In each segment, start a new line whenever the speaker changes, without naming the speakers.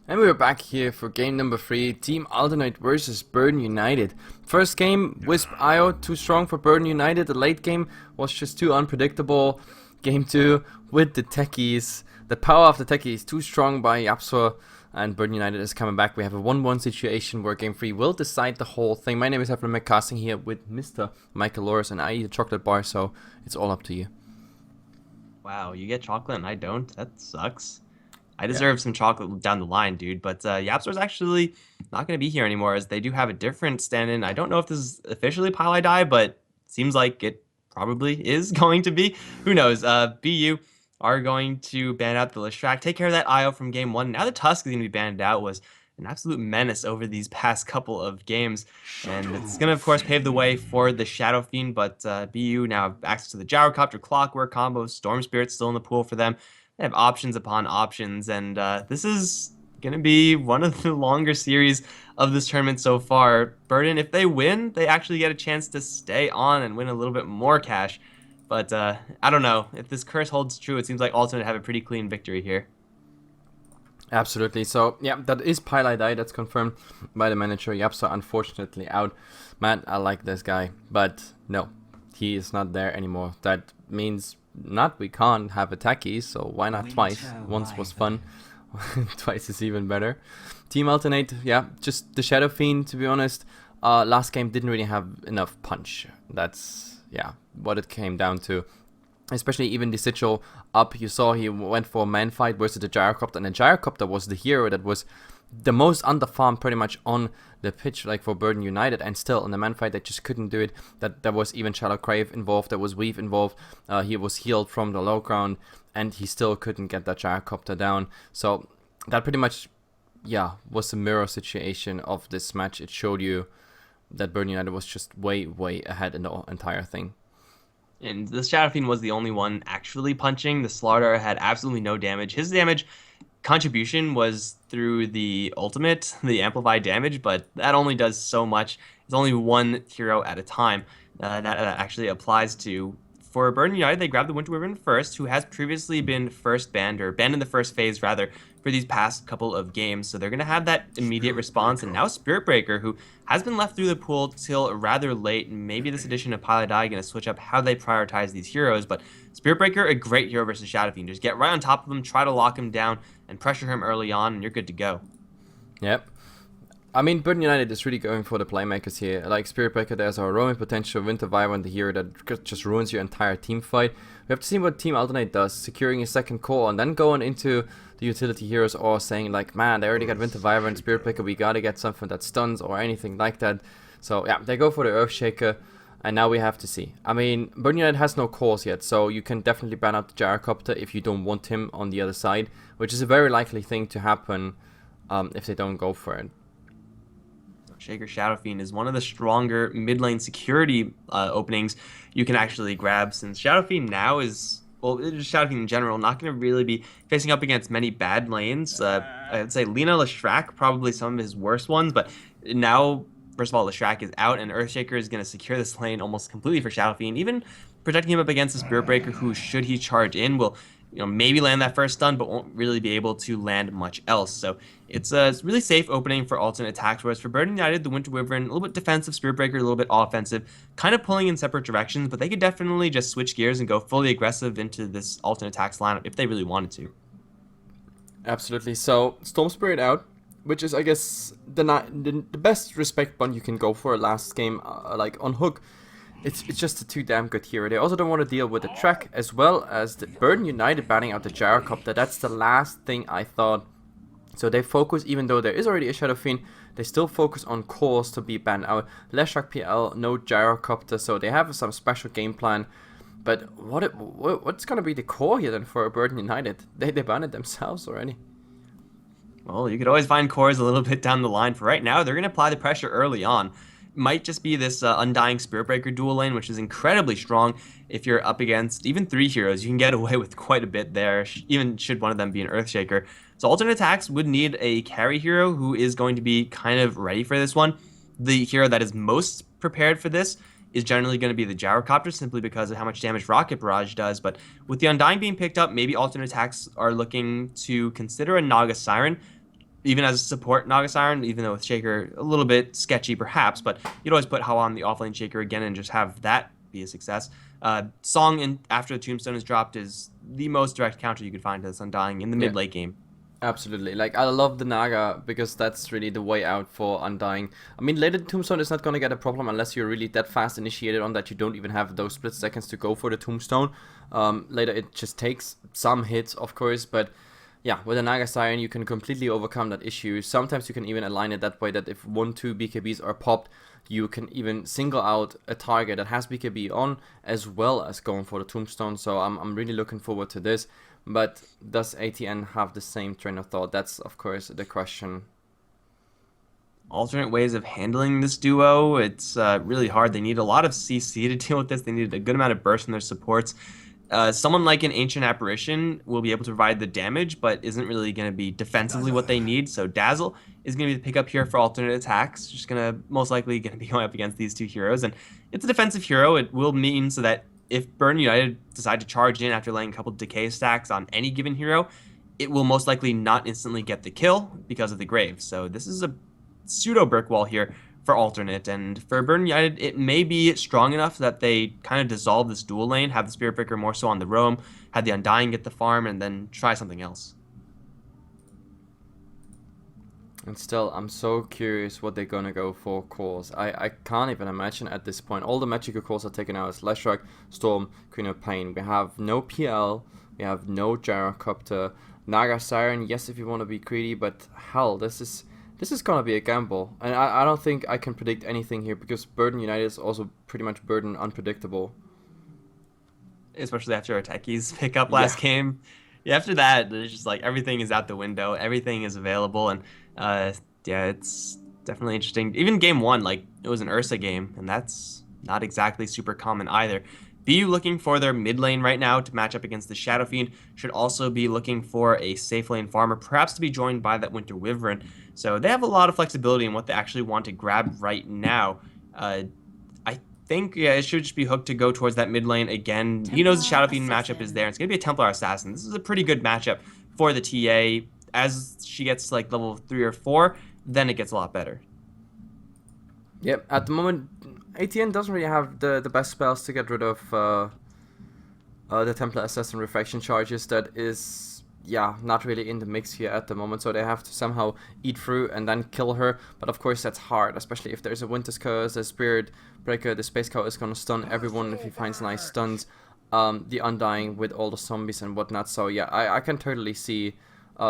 And we're back here for game number 3, Team Alternate versus Burden United. First game, Wisp IO too strong for Burden United. The late game was just too unpredictable. Game 2 with the techies. The power of the techies too strong by Yapsor, and Burden United is coming back. We have a 1-1 situation where game 3 will decide the whole thing. My name is Heflamoke, casting here with Mr. Mikelorus, and I eat a chocolate bar, so it's all up to you.
Wow, you get chocolate and I don't? That sucks. I deserve some chocolate down the line, dude. But Yapsor's actually not going to be here anymore, as they do have a different stand-in. I don't know if this is officially Pile Die, but seems like it probably is going to be. Who knows? BU are going to ban out the Leshrac, take care of that IO from game 1. Now the Tusk is going to be banned out. Was an absolute menace over these past couple of games, and it's going to, of course, pave the way for the Shadow Fiend. But BU now have access to the Gyrocopter, Clockwork combo, Storm Spirit still in the pool for them. They have options upon options, and this is going to be one of the longer series of this tournament so far. Burden, if they win, they actually get a chance to stay on and win a little bit more cash. But I don't know. If this curse holds true, it seems like Ultimate have a pretty clean victory here.
Absolutely. So, yeah, that is Pile Die. That's confirmed by the manager. Yapsa, unfortunately, out. Man, I like this guy. But, no, he is not there anymore. That means not we can't have a techie, so why not twice? Once was fun. Twice is even better. Team Alternate, yeah, just the Shadow Fiend, to be honest. Last game didn't really have enough punch. That's, yeah, what it came down to. Especially even the Sigil up, you saw he went for a man fight versus the Gyrocopter, and the Gyrocopter was the hero that was the most underfarmed pretty much on the pitch, like for Burden United, and still in the man fight they just couldn't do it. That there was even Shallow Crave involved, there was Weave involved, he was healed from the low ground, and he still couldn't get that Gyrocopter down. So that pretty much, yeah, was a mirror situation of this match. It showed you that Burden United was just way ahead in the entire thing.
And the Shadow Fiend was the only one actually punching. The Slardar had absolutely no damage. His damage contribution was through the ultimate, the amplified damage, but that only does so much. It's only one hero at a time that actually applies to. For Burden United, they grabbed the Winter Wyvern first, who has previously been first banned, or banned in the first phase, rather, for these past couple of games. So they're going to have that immediate response. And now Spirit Breaker, who has been left through the pool till rather late. Maybe this edition of Pile Die going to switch up how they prioritize these heroes. But Spirit Breaker, a great hero versus Shadow Fiend. Just get right on top of him, try to lock him down, and pressure him early on, and you're good to go.
Yep. I mean, Burden United is really going for the playmakers here. Like Spirit Breaker, there's our roaming potential, Winter Wyvern, the hero that just ruins your entire team fight. We have to see what Team Alternate does, securing a second core and then going into the utility heroes, or saying like, man, they already got Winter Wyvern, Spirit Breaker, we gotta get something that stuns or anything like that. So yeah, they go for the Earthshaker, and now we have to see. I mean, Burden United has no cores yet, so you can definitely ban out the Gyrocopter if you don't want him on the other side, which is a very likely thing to happen if they don't go for it.
Shaker Shadow Fiend is one of the stronger mid lane security openings you can actually grab, since Shadow Fiend now is, well, Shadow Fiend in general, not going to really be facing up against many bad lanes. I'd say Lina Leshrac, probably some of his worst ones, but now, first of all, Leshrac is out, and Earthshaker is going to secure this lane almost completely for Shadow Fiend, even protecting him up against the Spirit Breaker, who, should he charge in, will maybe land that first stun, but won't really be able to land much else. So it's a really safe opening for alternate attacks, whereas for Burden United, the Winter Wyvern, a little bit defensive, Spirit Breaker, a little bit offensive, kind of pulling in separate directions, but they could definitely just switch gears and go fully aggressive into this alternate attacks lineup if they really wanted to.
Absolutely. So Storm Spirit out, which is, I guess, the best respect bond you can go for last game, like on Hook. It's just a too damn good hero. They also don't want to deal with the track, as well as the Burden United banning out the Gyrocopter. That's the last thing I thought. So they focus, even though there is already a Shadow Fiend, they still focus on cores to be banned out. Leshrac PL, no Gyrocopter, so they have some special game plan. But what's going to be the core here then for Burden United? They banned it themselves already.
Well, you could always find cores a little bit down the line. For right now, they're going to apply the pressure early on. Might just be this Undying Spirit Breaker dual lane, which is incredibly strong. If you're up against even 3 heroes, you can get away with quite a bit there, even should one of them be an Earthshaker. So alternate attacks would need a carry hero who is going to be kind of ready for this one. The hero that is most prepared for this is generally going to be the Gyrocopter, simply because of how much damage Rocket Barrage does. But with the Undying being picked up, maybe alternate attacks are looking to consider a Naga Siren. even as a support Naga Siren, even though with Shaker a little bit sketchy perhaps, but you'd always put How on the offlane Shaker again and just have that be a success. Song in after the Tombstone is dropped is the most direct counter you could find to this Undying in the
Yeah.
mid late game.
Absolutely. Like, I love the Naga because that's really the way out for Undying. I mean, later Tombstone is not going to get a problem unless you're really that fast initiated on that you don't even have those split seconds to go for the Tombstone. Later it just takes some hits, of course, but yeah, with a Naga Siren you can completely overcome that issue. Sometimes you can even align it that way that if 1-2 BKBs are popped, you can even single out a target that has BKB on as well as going for the Tombstone. So I'm really looking forward to this. But does ATN have the same train of thought? That's, of course, the question.
Alternate ways of handling this duo. It's really hard. They need a lot of CC to deal with this. They need a good amount of burst in their supports. Someone like an Ancient Apparition will be able to provide the damage, but isn't really going to be defensively what they need. So Dazzle is going to be the pickup here for alternate attacks. Just going to most likely going to be going up against these two heroes, and it's a defensive hero. It will mean so that if Burn United decide to charge in after laying a couple decay stacks on any given hero, it will most likely not instantly get the kill because of the Grave. So this is a pseudo brick wall here for alternate, and for Burn United it may be strong enough that they kind of dissolve this dual lane, have the Spirit Breaker more so on the roam, have the Undying get the farm, and then try something else.
And still, I'm so curious what they're gonna go for cores. I can't even imagine at this point. All the magical cores are taken out as Leshrac, Storm, Queen of Pain. We have no PL, we have no Gyrocopter, Naga Siren, yes if you want to be greedy, but hell, this is gonna be a gamble. And I don't think I can predict anything here because Burden United is also pretty much Burden unpredictable.
Especially after our techies pick up last game. Yeah, after that, it's just like everything is out the window, everything is available, and yeah, it's definitely interesting. Even game one, like it was an Ursa game, and that's not exactly super common either. BU looking for their mid lane right now to match up against the Shadow Fiend. Should also be looking for a safe lane farmer, perhaps to be joined by that Winter Wyvern. So they have a lot of flexibility in what they actually want to grab right now. I think it should just be hooked to go towards that mid lane again. He knows the Shadow Fiend matchup is there. It's going to be a Templar Assassin. This is a pretty good matchup for the TA. As she gets like level 3 or 4, then it gets a lot better.
Yep, at the moment, ATN doesn't really have the best spells to get rid of the Templar Assassin Refraction charges. That is, yeah, not really in the mix here at the moment, so they have to somehow eat through and then kill her. But of course that's hard, especially if there's a Winter's Curse, a Spirit Breaker, the Space Cow is gonna stun everyone if he finds nice stuns. The Undying with all the zombies and whatnot, so yeah, I can totally see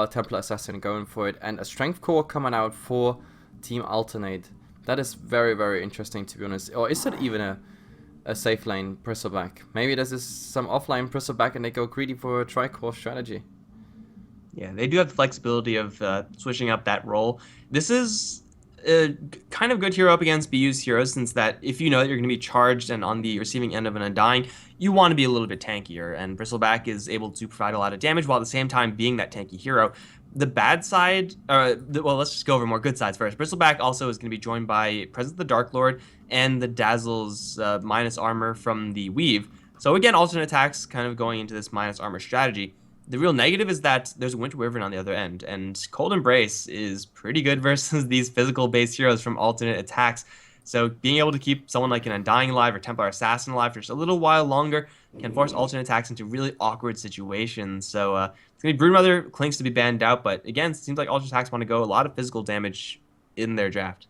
Templar Assassin going for it, and a Strength Core coming out for Team Alternate. That is very, very interesting, to be honest. Or is it even a safe lane Bristleback? Maybe this is some offline Bristleback and they go greedy for a tri-core strategy.
Yeah, they do have the flexibility of switching up that role. This is a kind of good hero up against BU's heroes, since that if you know that you're going to be charged and on the receiving end of an Undying, you want to be a little bit tankier, and Bristleback is able to provide a lot of damage while at the same time being that tanky hero. The bad side, well, let's just go over more good sides first. Bristleback also is going to be joined by Presence of the Dark Lord and the Dazzle's minus armor from the Weave. So again, alternate attacks kind of going into this minus armor strategy. The real negative is that there's a Winter Wyvern on the other end, and Cold Embrace is pretty good versus these physical-based heroes from alternate attacks. So being able to keep someone like an Undying alive or Templar Assassin alive for just a little while longer can force alternate attacks into really awkward situations. So it's going to be Broodmother clinks to be banned out, but again, it seems like alternate attacks want to go a lot of physical damage in their draft.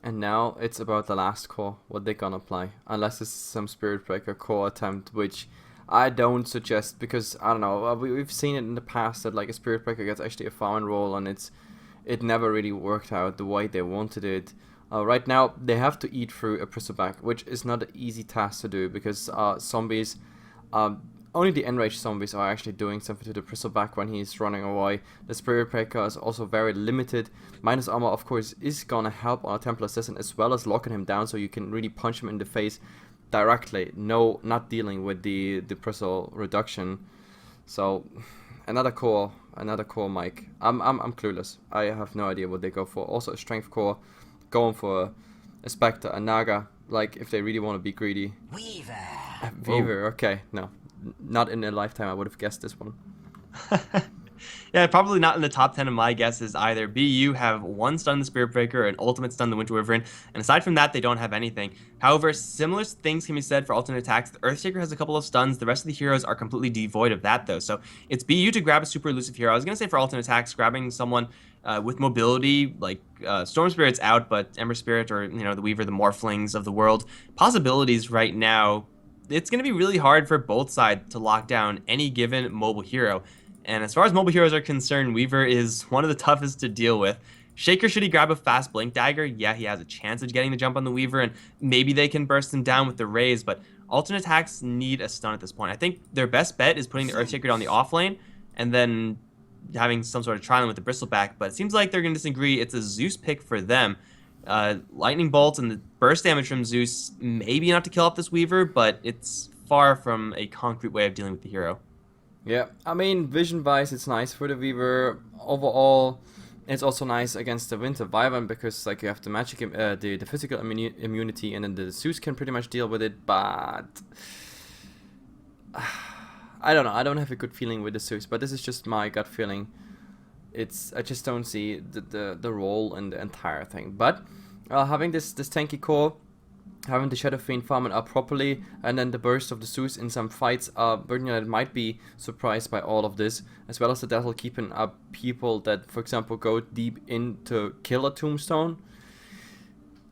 And now it's about the last core, what they're gonna play. Unless it's some Spirit Breaker core attempt, which I don't suggest, because I don't know, we've seen it in the past that like a Spirit Breaker gets actually a farm roll and it never really worked out the way they wanted it. Right now they have to eat through a Bristleback, which is not an easy task to do, because zombies, only the enraged zombies are actually doing something to the Bristleback when he's running away. The Spirit Breaker is also very limited. Minus armor of course is gonna help on a Templar Assassin as well as locking him down, so you can really punch him in the face directly, no, not dealing with the bristle reduction. So another core, Mike. I'm clueless. I have no idea what they go for. Also a strength core, going for a Spectre, a Naga, like if they really want to be greedy. Weaver, okay, no, not in a lifetime I would have guessed this one.
Yeah, probably not in the top 10 of my guesses either. BU have one stun the Spirit Breaker, an ultimate stun the Winter Wyvern, and aside from that, they don't have anything. However, similar things can be said for alternate attacks. The Earthshaker has a couple of stuns. The rest of the heroes are completely devoid of that, though. So it's BU to grab a super elusive hero. I was going to say for alternate attacks, grabbing someone with mobility, like Storm Spirit's out, but Ember Spirit or, the Weaver, the Morphlings of the world, possibilities right now. It's going to be really hard for both sides to lock down any given mobile hero. And as far as mobile heroes are concerned, Weaver is one of the toughest to deal with. Shaker, should he grab a fast Blink Dagger? Yeah, he has a chance of getting the jump on the Weaver, and maybe they can burst him down with the Raise, but alternate attacks need a stun at this point. I think their best bet is putting the Earthshaker on the off lane, and then having some sort of trialing with the Bristleback, but it seems like they're going to disagree. It's a Zeus pick for them. Lightning Bolt and the burst damage from Zeus, maybe enough to kill off this Weaver, but it's far from a concrete way of dealing with the hero.
Yeah, I mean, vision-wise, it's nice for the Weaver. Overall, it's also nice against the Winter Wyvern because, like, you have the magic, the physical immunity, and then the Zeus can pretty much deal with it. But I don't know. I don't have a good feeling with the Zeus, but this is just my gut feeling. I just don't see the role in the entire thing. But having this tanky core, having the Shadow Fiend farming up properly, and then the burst of the Zeus in some fights, Burden United might be surprised by all of this, as well as the Dazzle keeping up people that, for example, go deep in to kill a Tombstone.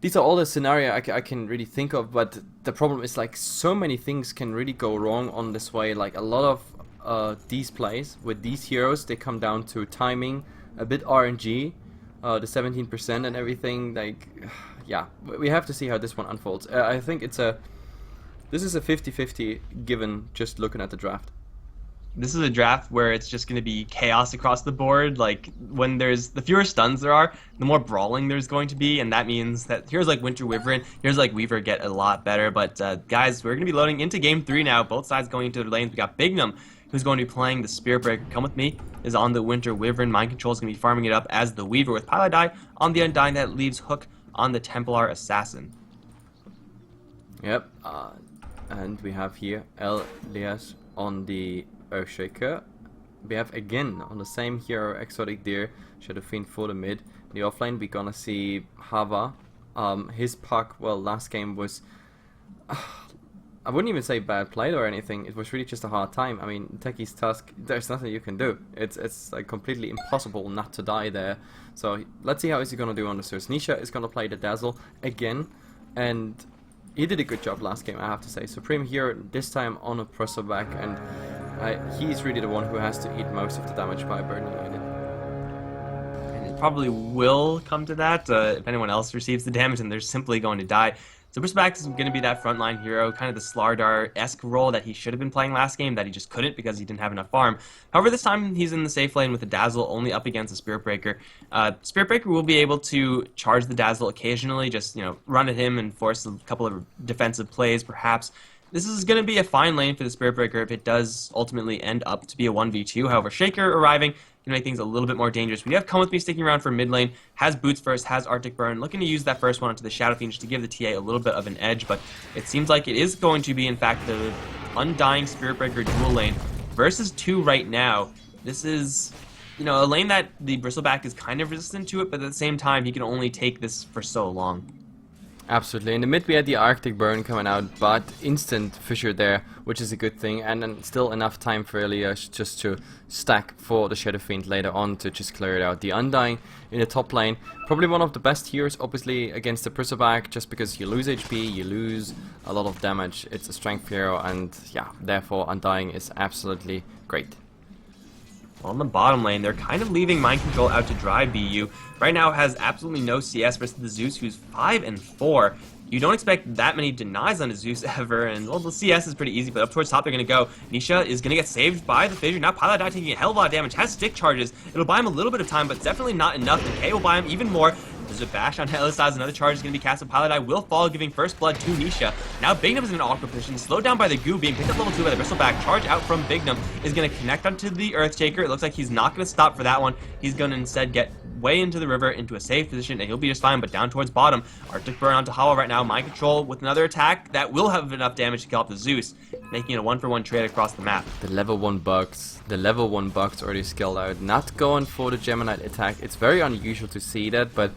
These are all the scenario I can really think of, but the problem is, like, so many things can really go wrong on this way. Like, a lot of these plays with these heroes, they come down to timing, a bit RNG, the 17% and everything, like... Yeah, we have to see how this one unfolds. I think this is a 50-50 given just looking at the draft.
This is a draft where it's just going to be chaos across the board. Like, when there's the fewer stuns there are, the more brawling there's going to be, and that means that here's like Winter Wyvern, here's like Weaver get a lot better. But guys, we're going to be loading into Game 3 now. Both sides going into their lanes. We got Bignum, who's going to be playing the Spirit Breaker. Come with me, is on the Winter Wyvern. Mind Control is going to be farming it up as the Weaver with Paladai on the Undying. That leaves Hook on the Templar Assassin.
Yep, and we have here Elias on the Earthshaker. We have again on the same hero Exotic Deer, Shadow Fiend for the mid. The offlane we're gonna see Hava. His puck, well, last game was I wouldn't even say bad played or anything. It was really just a hard time. I mean, Techie's Tusk, there's nothing you can do. It's like completely impossible not to die there. So let's see how is he gonna do on the Zeus. Nisha is gonna play the Dazzle again, and he did a good job last game, I have to say. Supreme here this time on a Bristleback, and he's really the one who has to eat most of the damage by Burden United.
And it probably will come to that if anyone else receives the damage, and they're simply going to die. So Bristleback is going to be that frontline hero, kind of the Slardar-esque role that he should have been playing last game, that he just couldn't because he didn't have enough farm. However, this time he's in the safe lane with the Dazzle only up against the Spirit Breaker. Spirit Breaker will be able to charge the Dazzle occasionally, just, run at him and force a couple of defensive plays, perhaps. This is going to be a fine lane for the Spirit Breaker if it does ultimately end up to be a 1v2. However, Shaker arriving can make things a little bit more dangerous. We have Come With Me sticking around for mid lane, has Boots first, has Arctic Burn, looking to use that first one onto the Shadow Fiend just to give the TA a little bit of an edge, but it seems like it is going to be, in fact, the Undying Spirit Breaker dual lane versus 2 right now. This is, a lane that the Bristleback is kind of resistant to it, but at the same time, he can only take this for so long.
Absolutely. In the mid we had the Arctic Burn coming out, but instant Fissure there, which is a good thing, and then still enough time for Elias just to stack for the Shadow Fiend later on to just clear it out. The Undying in the top lane, probably one of the best heroes, obviously, against the Bristleback, just because you lose HP, you lose a lot of damage. It's a strength hero, and yeah, therefore Undying is absolutely great.
On the bottom lane, they're kind of leaving Mind Control out to dry. BU right now has absolutely no CS versus the Zeus, who's 5-4. You don't expect that many denies on a Zeus ever, and well, the CS is pretty easy, but up towards top they're going to go. Nisha is going to get saved by the Fissure. Now Paladai taking a hell of a lot of damage, has stick charges. It'll buy him a little bit of time, but definitely not enough. And K will buy him even more. There's a bash on Elistaz, another charge is going to be cast, and Paladai will fall, giving first blood to Nisha. Now Bignum is in an awkward position, slowed down by the Goo, being picked up level 2 by the Bristleback. Charge out from Bignum is going to connect onto the Earthshaker. It looks like he's not going to stop for that one. He's going to instead get way into the river, into a safe position, and he'll be just fine, but down towards bottom. Arctic Burn onto Hollow right now. Mind Control with another attack that will have enough damage to kill off the Zeus, making it a 1-for-1 trade across the map.
The level 1 bugs. The level 1 bugs already skilled out. Not going for the Gemini attack. It's very unusual to see that, but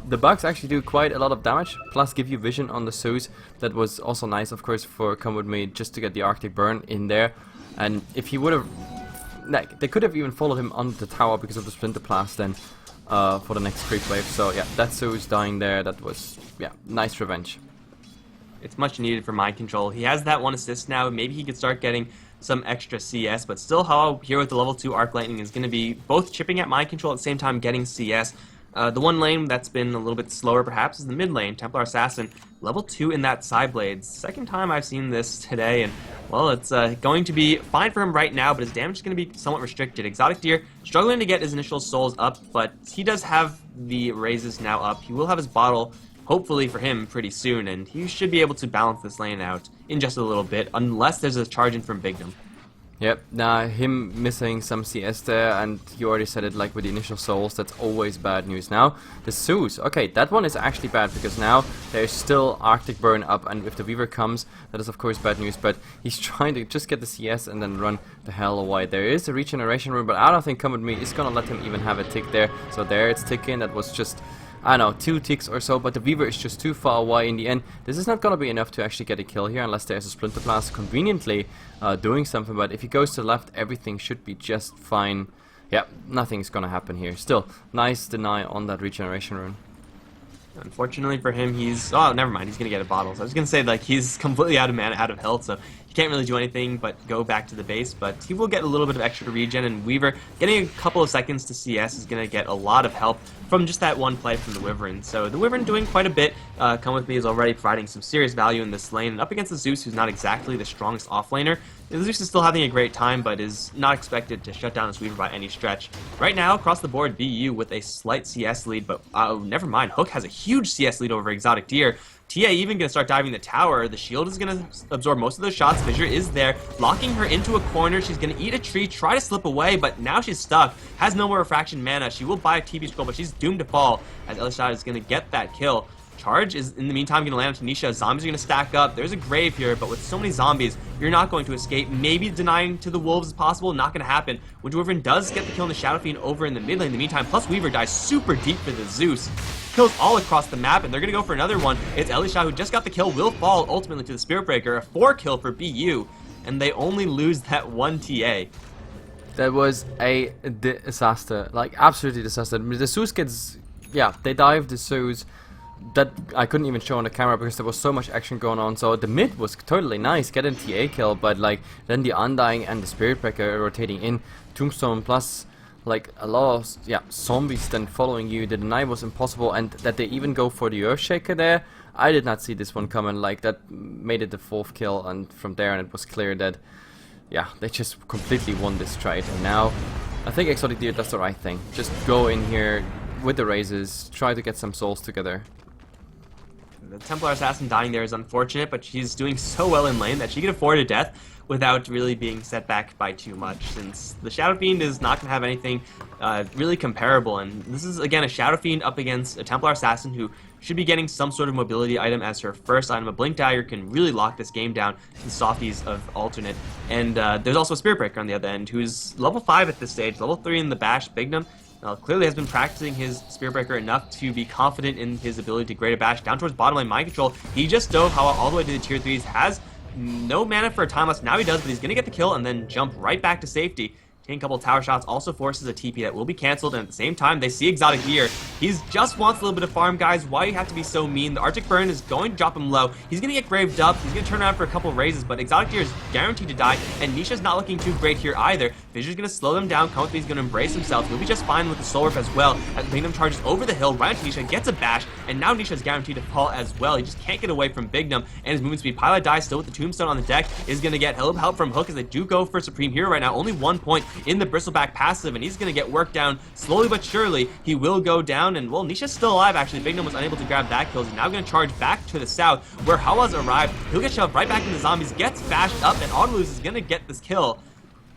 the bugs actually do quite a lot of damage, plus give you vision on the Zeus. That was also nice, of course, for Come With Me, just to get the Arctic Burn in there. And if he would have... Like, they could have even followed him on the tower because of the Splinter Blast then for the next creep wave. So yeah, that Zeus dying there, that was, yeah, nice revenge.
It's much needed for Mind Control. He has that 1 assist now. Maybe he could start getting some extra CS, but still Hollow here with the level 2 Arc Lightning is going to be both chipping at Mind Control at the same time getting CS. The one lane that's been a little bit slower perhaps is the mid lane. Templar Assassin, level 2 in that side blade. Second time I've seen this today, and well, it's going to be fine for him right now, but his damage is going to be somewhat restricted. Exotic Deer struggling to get his initial souls up, but he does have the raises now up. He will have his bottle, hopefully for him, pretty soon, and he should be able to balance this lane out in just a little bit, unless there's a charge in from Bignum.
Yep, now him missing some CS there, and you already said it, like with the initial souls, that's always bad news. Now, the Zeus, okay, that one is actually bad, because now there's still Arctic Burn up, and if the Weaver comes, that is of course bad news, but he's trying to just get the CS and then run the hell away. There is a regeneration rune, but I don't think Come With Me is gonna let him even have a tick there. So there it's ticking, that was just... I don't know, 2 ticks or so, but the Weaver is just too far away in the end. This is not going to be enough to actually get a kill here, unless there's a Splinter Blast conveniently doing something, but if he goes to the left, everything should be just fine. Yeah, nothing's going to happen here. Still, nice deny on that regeneration rune.
Unfortunately for him, he's... Oh, never mind, he's going to get a bottle. So I was going to say, like, he's completely out of mana, out of health, so he can't really do anything but go back to the base, but he will get a little bit of extra regen, and Weaver getting a couple of seconds to CS is going to get a lot of help from just that one play from the Wyvern. So the Wyvern doing quite a bit. Come With Me is already providing some serious value in this lane, and up against the Zeus, who's not exactly the strongest offlaner. The Zeus is still having a great time, but is not expected to shut down this Weaver by any stretch. Right now, across the board, BU with a slight CS lead, but never mind. Hook has a huge CS lead over Exotic Deer. TA even going to start diving the tower. The shield is going to absorb most of those shots. Fissure is there, locking her into a corner. She's going to eat a tree, try to slip away, but now she's stuck. Has no more refraction mana. She will buy a TP scroll, but she's doomed to fall, as Elishad is going to get that kill. Charge is, in the meantime, going to land on Tanisha. Zombies are going to stack up. There's a grave here, but with so many zombies, you're not going to escape. Maybe denying to the wolves is possible. Not going to happen. Wood Wyvern does get the kill on the Shadow Fiend over in the mid lane in the meantime, plus Weaver dies super deep for the Zeus. Kills all across the map, and they're going to go for another one. It's Elisha who just got the kill, will fall ultimately to the Spirit Breaker. A 4 kill for BU, and they only lose that 1 TA.
That was a disaster, like absolutely disaster. The Zeus gets, yeah, they dive the Zeus. That I couldn't even show on the camera because there was so much action going on. So the mid was totally nice, getting TA kill, but like then the Undying and the Spirit Breaker rotating in, Tombstone plus like a lot of zombies then following you. The deny was impossible, and that they even go for the Earthshaker there, I did not see this one coming. Like that made it the 4th kill, and from there and it was clear that they just completely won this trade. And now I think Exotic Deer does the right thing. Just go in here with the raises, try to get some souls together.
The Templar Assassin dying there is unfortunate, but she's doing so well in lane that she can afford a death without really being set back by too much, since the Shadow Fiend is not going to have anything really comparable. And this is, again, a Shadow Fiend up against a Templar Assassin who should be getting some sort of mobility item as her first item. A Blink Dagger can really lock this game down to the softies of alternate. And there's also a Spirit Breaker on the other end, who's level 5 at this stage, level 3 in the Bash. Bignum clearly has been practicing his Spirit Breaker enough to be confident in his ability to grade a bash down towards bottom lane Mind Control. He just dove all the way to the tier 3s, has no mana for a time loss. Now he does, but he's going to get the kill and then jump right back to safety. Taking a couple tower shots also forces a TP that will be cancelled, and at the same time, they see Exotic Deer. He just wants a little bit of farm, guys. Why do you have to be so mean? The Arctic Burn is going to drop him low. He's going to get graved up. He's going to turn around for a couple raises, but Exotic Deer is guaranteed to die, and Nisha's not looking too great here either. Fissure's going to slow them down. Come With Me is going to embrace himself. He'll be just fine with the Soul Rip as well. As Bignum charges over the hill, right into Nisha, gets a bash, and now Nisha's guaranteed to fall as well. He just can't get away from Bignum and his movement speed. Pilot dies still with the Tombstone on the deck. Is going to get help from Hook as they do go for Supreme Hero right now. Only 1 point in the Bristleback passive, and he's going to get worked down slowly but surely. He will go down, and well, Nisha's still alive actually. Bignum was unable to grab that kill. He's now going to charge back to the south where Hawa's arrived. He'll get shoved right back into the zombies, gets bashed up, and Autoluz is going to get this kill.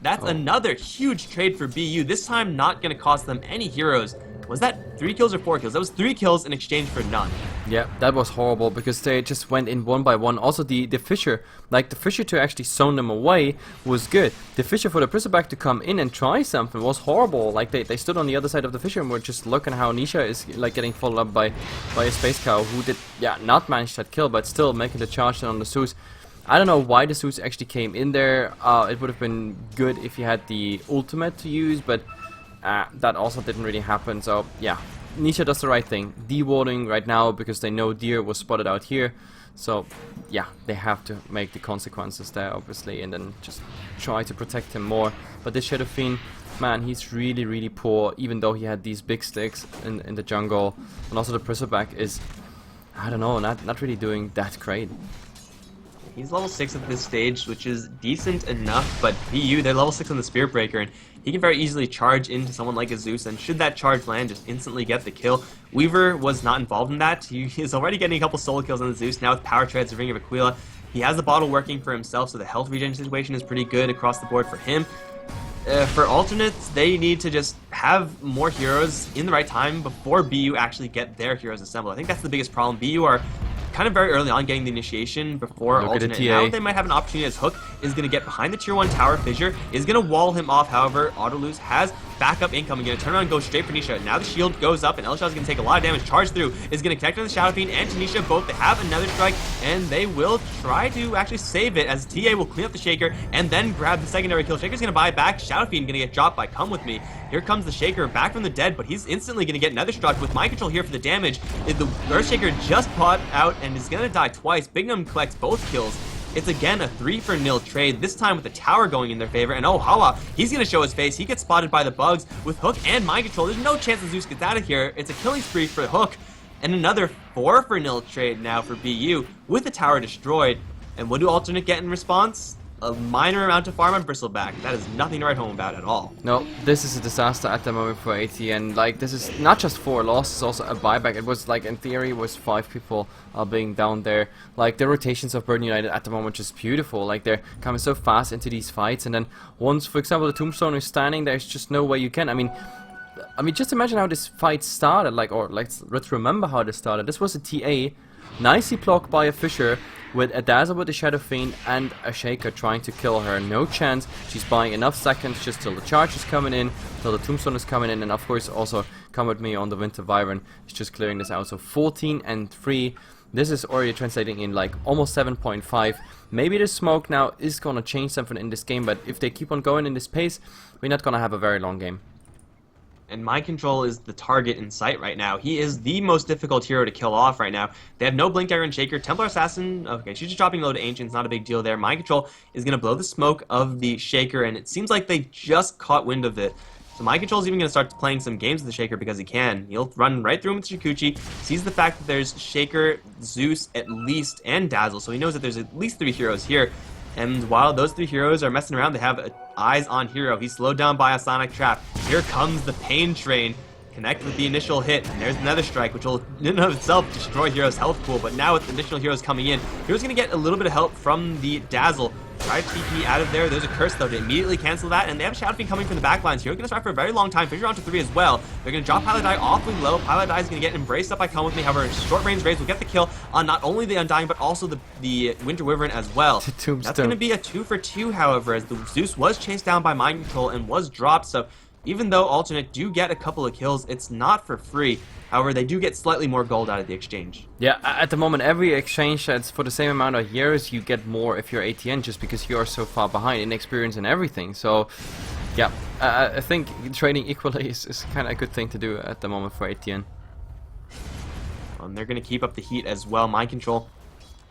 That's another huge trade for BU. This time not going to cost them any heroes Was that 3 kills or 4 kills? That was 3 kills in exchange for none.
Yeah, that was horrible because they just went in one by one. Also, the Fisher, like the Fisher to actually zone them away was good. The Fisher for the Bristleback to come in and try something was horrible. Like they stood on the other side of the Fisher and were just looking how Nisha is like getting followed up by a Space Cow who did not manage that kill, but still making the charge on the Zeus. I don't know why the Zeus actually came in there. It would have been good if you had the ultimate to use, but that also didn't really happen. So yeah, Nisha does the right thing, dewarding right now because they know Deer was spotted out here. So yeah, they have to make the consequences there obviously and then just try to protect him more. But this Shadow Fiend, man, he's really poor, even though he had these big sticks in the jungle. And also the Bristleback is, I don't know, not really doing that great.
He's level 6 at this stage, which is decent enough, but BU, they're level 6 on the Spirit Breaker, and he can very easily charge into someone like a Zeus, and should that charge land, just instantly get the kill. Weaver was not involved in that. He is already getting a couple solo kills on the Zeus. Now with Power Treads, the Ring of Aquila, he has the bottle working for himself, so the health regen situation is pretty good across the board for him. For alternates, they need to just have more heroes in the right time before BU actually get their heroes assembled. I think that's the biggest problem. BU are kind of very early on getting the initiation before alternate. Now they might have an opportunity as Hook is going to get behind the tier 1 tower. Fissure is going to wall him off. However, Autolus has backup incoming. Going to turn around and go straight for Nisha. Now the shield goes up and Elshad is going to take a lot of damage. Charge through is going to connect on the Shadow Fiend and Tanisha. Both they have another strike and they will try to actually save it as TA will clean up the Shaker and then grab the secondary kill. Shaker's going to buy it back. Shadow Fiend going to get dropped by Come With Me. Here comes the Shaker back from the dead, but he's instantly going to get another struck with Mind Control here for the damage. The Earthshaker just pot out and is going to die twice. Bignum collects both kills. It's again a 3-for-0 trade, this time with the tower going in their favor. And oh, Hala, he's going to show his face. He gets spotted by the bugs with Hook and Mind Control. There's no chance that Zeus gets out of here. It's a killing spree for Hook. And another 4-for-0 trade now for BU with the tower destroyed. And what do alternate get in response? A minor amount of farm on Bristleback. That is nothing to write home about at all.
No, this is a disaster at the moment for ATN. Like, this is not just 4 losses, also a buyback. It was like, in theory, was 5 people being down there. Like, the rotations of Burden United at the moment just beautiful. Like, they're coming so fast into these fights, and then once, for example, the Tombstone is standing, there's just no way you can. I mean, just imagine how this fight started. Like, or let's remember how this started. This was a TA, nicely blocked by a Fisher, with a Dazzle with the Shadow Fiend and a Shaker trying to kill her. No chance. She's buying enough seconds just till the charge is coming in, till the Tombstone is coming in, and of course also Come With Me on the Winter Wyvern is just clearing this out. So 14 and 3. This is already translating in like almost 7.5. Maybe the smoke now is gonna change something in this game, but if they keep on going in this pace, we're not gonna have a very long game.
And Mind Control is the target in sight right now. He is the most difficult hero to kill off right now. They have no Blink Dagger and Shaker. Templar Assassin, okay, she's just dropping low to Ancients, not a big deal there. Mind Control is going to blow the smoke of the Shaker, and it seems like they just caught wind of it. So Mind Control is even going to start playing some games with the Shaker because he can. He'll run right through him with Shikuchi, sees the fact that there's Shaker, Zeus at least, and Dazzle, so he knows that there's at least 3 heroes here. And while those 3 heroes are messing around, they have eyes on Hero. He's slowed down by a Sonic Trap. Here comes the Pain Train. Connect with the initial hit, and there's another strike, which will in and of itself destroy Hero's health pool. But now with additional heroes coming in, Hero's going to get a little bit of help from the Dazzle. Try to TP out of there. There's a curse, though, to immediately cancel that. And they have Shadow Fiend coming from the backlines. Hero's going to start for a very long time. Fissure onto 3 as well. They're going to drop Pilot Die awfully low. Pilot Die is going to get embraced up by Come With Me. However, short range raids will get the kill on not only the Undying, but also the Winter Wyvern as well. That's going to be a 2-for-2, however, as the Zeus was chased down by Mind Control and was dropped. So even though alternate do get a couple of kills, it's not for free. However, they do get slightly more gold out of the exchange.
Yeah, at the moment, every exchange that's for the same amount of years, you get more if you're ATN, just because you are so far behind in experience and everything. So, yeah, I think trading equally is kind of a good thing to do at the moment for ATN.
They're going to keep up the heat as well. Mind Control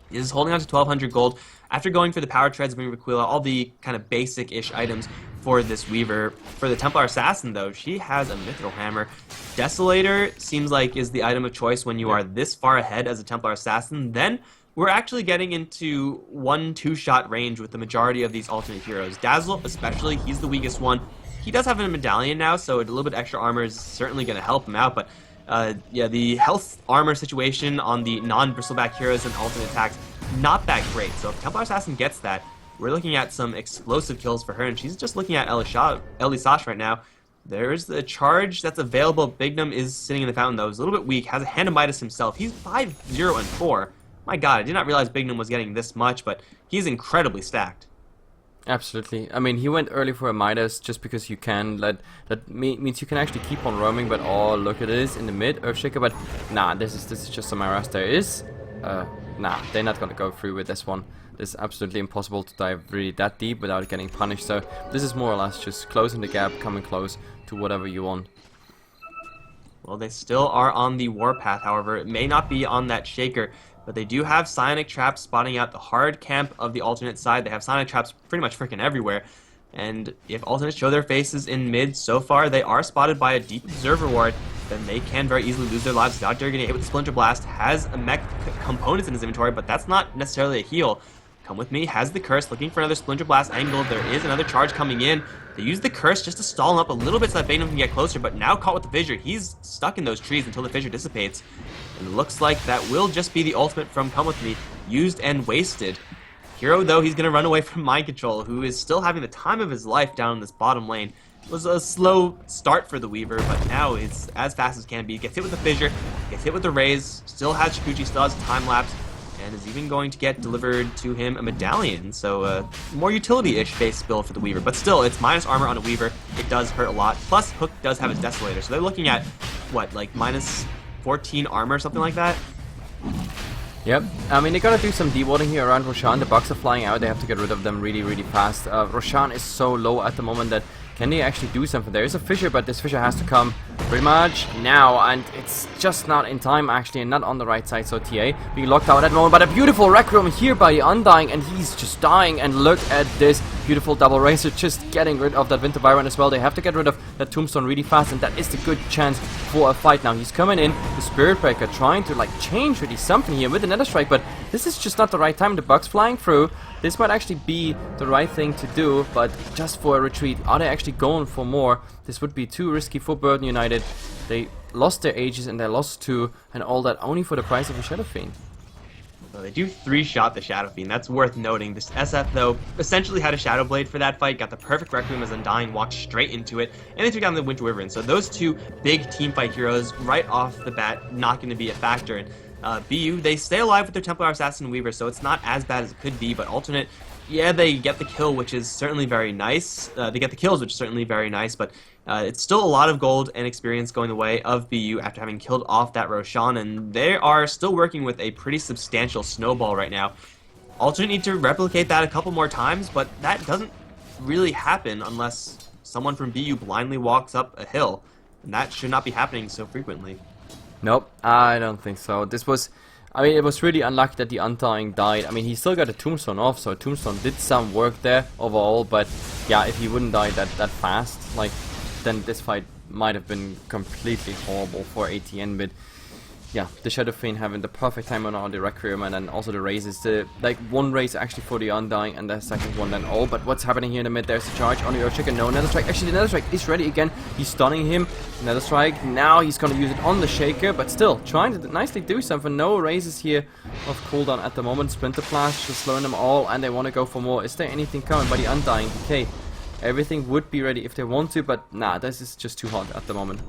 is holding on to 1,200 gold. After going for the Power Treads, Ring of Aquila, all the kind of basic-ish items for this Weaver. For the Templar Assassin, though, she has a Mithril Hammer. Desolator seems like is the item of choice when you are this far ahead as a Templar Assassin. Then we're actually getting into 1-2 shot range with the majority of these alternate heroes. Dazzle, especially, he's the weakest one. He does have a medallion now, so a little bit extra armor is certainly going to help him out, but yeah, the health armor situation on the non-Bristleback heroes and alternate attacks, not that great. So if Templar Assassin gets that, we're looking at some explosive kills for her, and she's just looking at Elisash right now. There's the charge that's available. Bignum is sitting in the fountain, though. He's a little bit weak. Has a hand of Midas himself. He's 5-0 and 4. My god, I did not realize Bignum was getting this much, but he's incredibly stacked.
Absolutely. I mean, he went early for a Midas just because you can. That means you can actually keep on roaming, but oh, look at this in the mid Earthshaker. But nah, this is just some errors. There is nah, they're not gonna go through with this one. It's absolutely impossible to dive really that deep without getting punished. So this is more or less just closing the gap, coming close to whatever you want.
Well, they still are on the warpath, however. It may not be on that shaker, but they do have Psionic Traps spotting out the hard camp of the alternate side. They have Psionic Traps pretty much freaking everywhere. And if alternates show their faces in mid, so far they are spotted by a deep observer ward, then they can very easily lose their lives without getting hit with the Splinter Blast. Has a mech components in his inventory, but that's not necessarily a heal. Come with me, has the curse, looking for another Splinter Blast angle. There is another charge coming in. They use the curse just to stall him up a little bit so that Bainham can get closer, but now caught with the fissure. He's stuck in those trees until the fissure dissipates. And it looks like that will just be the ultimate from Come With Me, used and wasted. Hero, though, he's going to run away from Mind Control, who is still having the time of his life down in this bottom lane. It was a slow start for the Weaver, but now it's as fast as can be. Gets hit with the fissure, gets hit with the raise, still has Shikuchi, still has time lapse, and is even going to get delivered to him a medallion. So more utility-ish based build for the Weaver, but still, it's minus armor on a Weaver. It does hurt a lot. Plus, Hook does have his Desolator, so they're looking at, what, like minus 14 armor or something like that?
Yep, I mean, they gotta do some dewarding here around Roshan. The bugs are flying out, they have to get rid of them really, really fast. Roshan is so low at the moment that can they actually do something? There is a fissure, but this fissure has to come pretty much now, and it's just not in time actually, and not on the right side. So TA being locked out at the moment, but a beautiful Rec Room here by Undying, and he's just dying. And look at this beautiful double racer, just getting rid of that Winter Byron as well. They have to get rid of that Tombstone really fast, and that is the good chance for a fight now. He's coming in, the Spirit Breaker, trying to like change really something here with the Nether Strike, but this is just not the right time. The bugs flying through. This might actually be the right thing to do, but just for a retreat. Are they actually going for more? This would be too risky for Burden United. They lost their Aegis and they lost 2, and all that only for the price of a Shadow Fiend.
Well, they do 3-shot the Shadow Fiend. That's worth noting. This SF, though, essentially had a Shadow Blade for that fight, got the perfect Requiem as Undying walked straight into it, and they took down the Winter Wyvern. So those two big teamfight heroes right off the bat not going to be a factor. And BU, they stay alive with their Templar Assassin Weaver, so it's not as bad as it could be, but alternate, yeah, they get the kill, which is certainly very nice. They get the kills, which is certainly very nice, but it's still a lot of gold and experience going the way of BU after having killed off that Roshan, and they are still working with a pretty substantial snowball right now. Alternate need to replicate that a couple more times, but that doesn't really happen unless someone from BU blindly walks up a hill, and that should not be happening so frequently.
Nope, I don't think so. This was, I mean, it was really unlucky that the Undying died. I mean, he still got a Tombstone off, so Tombstone did some work there overall, but yeah, if he wouldn't die that fast, like, then this fight might have been completely horrible for ATN, but yeah, the Shadow Fiend having the perfect time on the Requiem, and then also the raises. The like one raise actually for the Undying, and the second one then all. But what's happening here in the mid? There's the charge on the Earthshaker. No Nether Strike. Actually, the Nether Strike is ready again. He's stunning him. Nether Strike. Now he's gonna use it on the Shaker, but still trying to nicely do something. No raises here of cooldown at the moment. Splinter Flash just slowing them all, and they want to go for more. Is there anything coming by the Undying? Okay, everything would be ready if they want to, but nah, this is just too hot at the moment.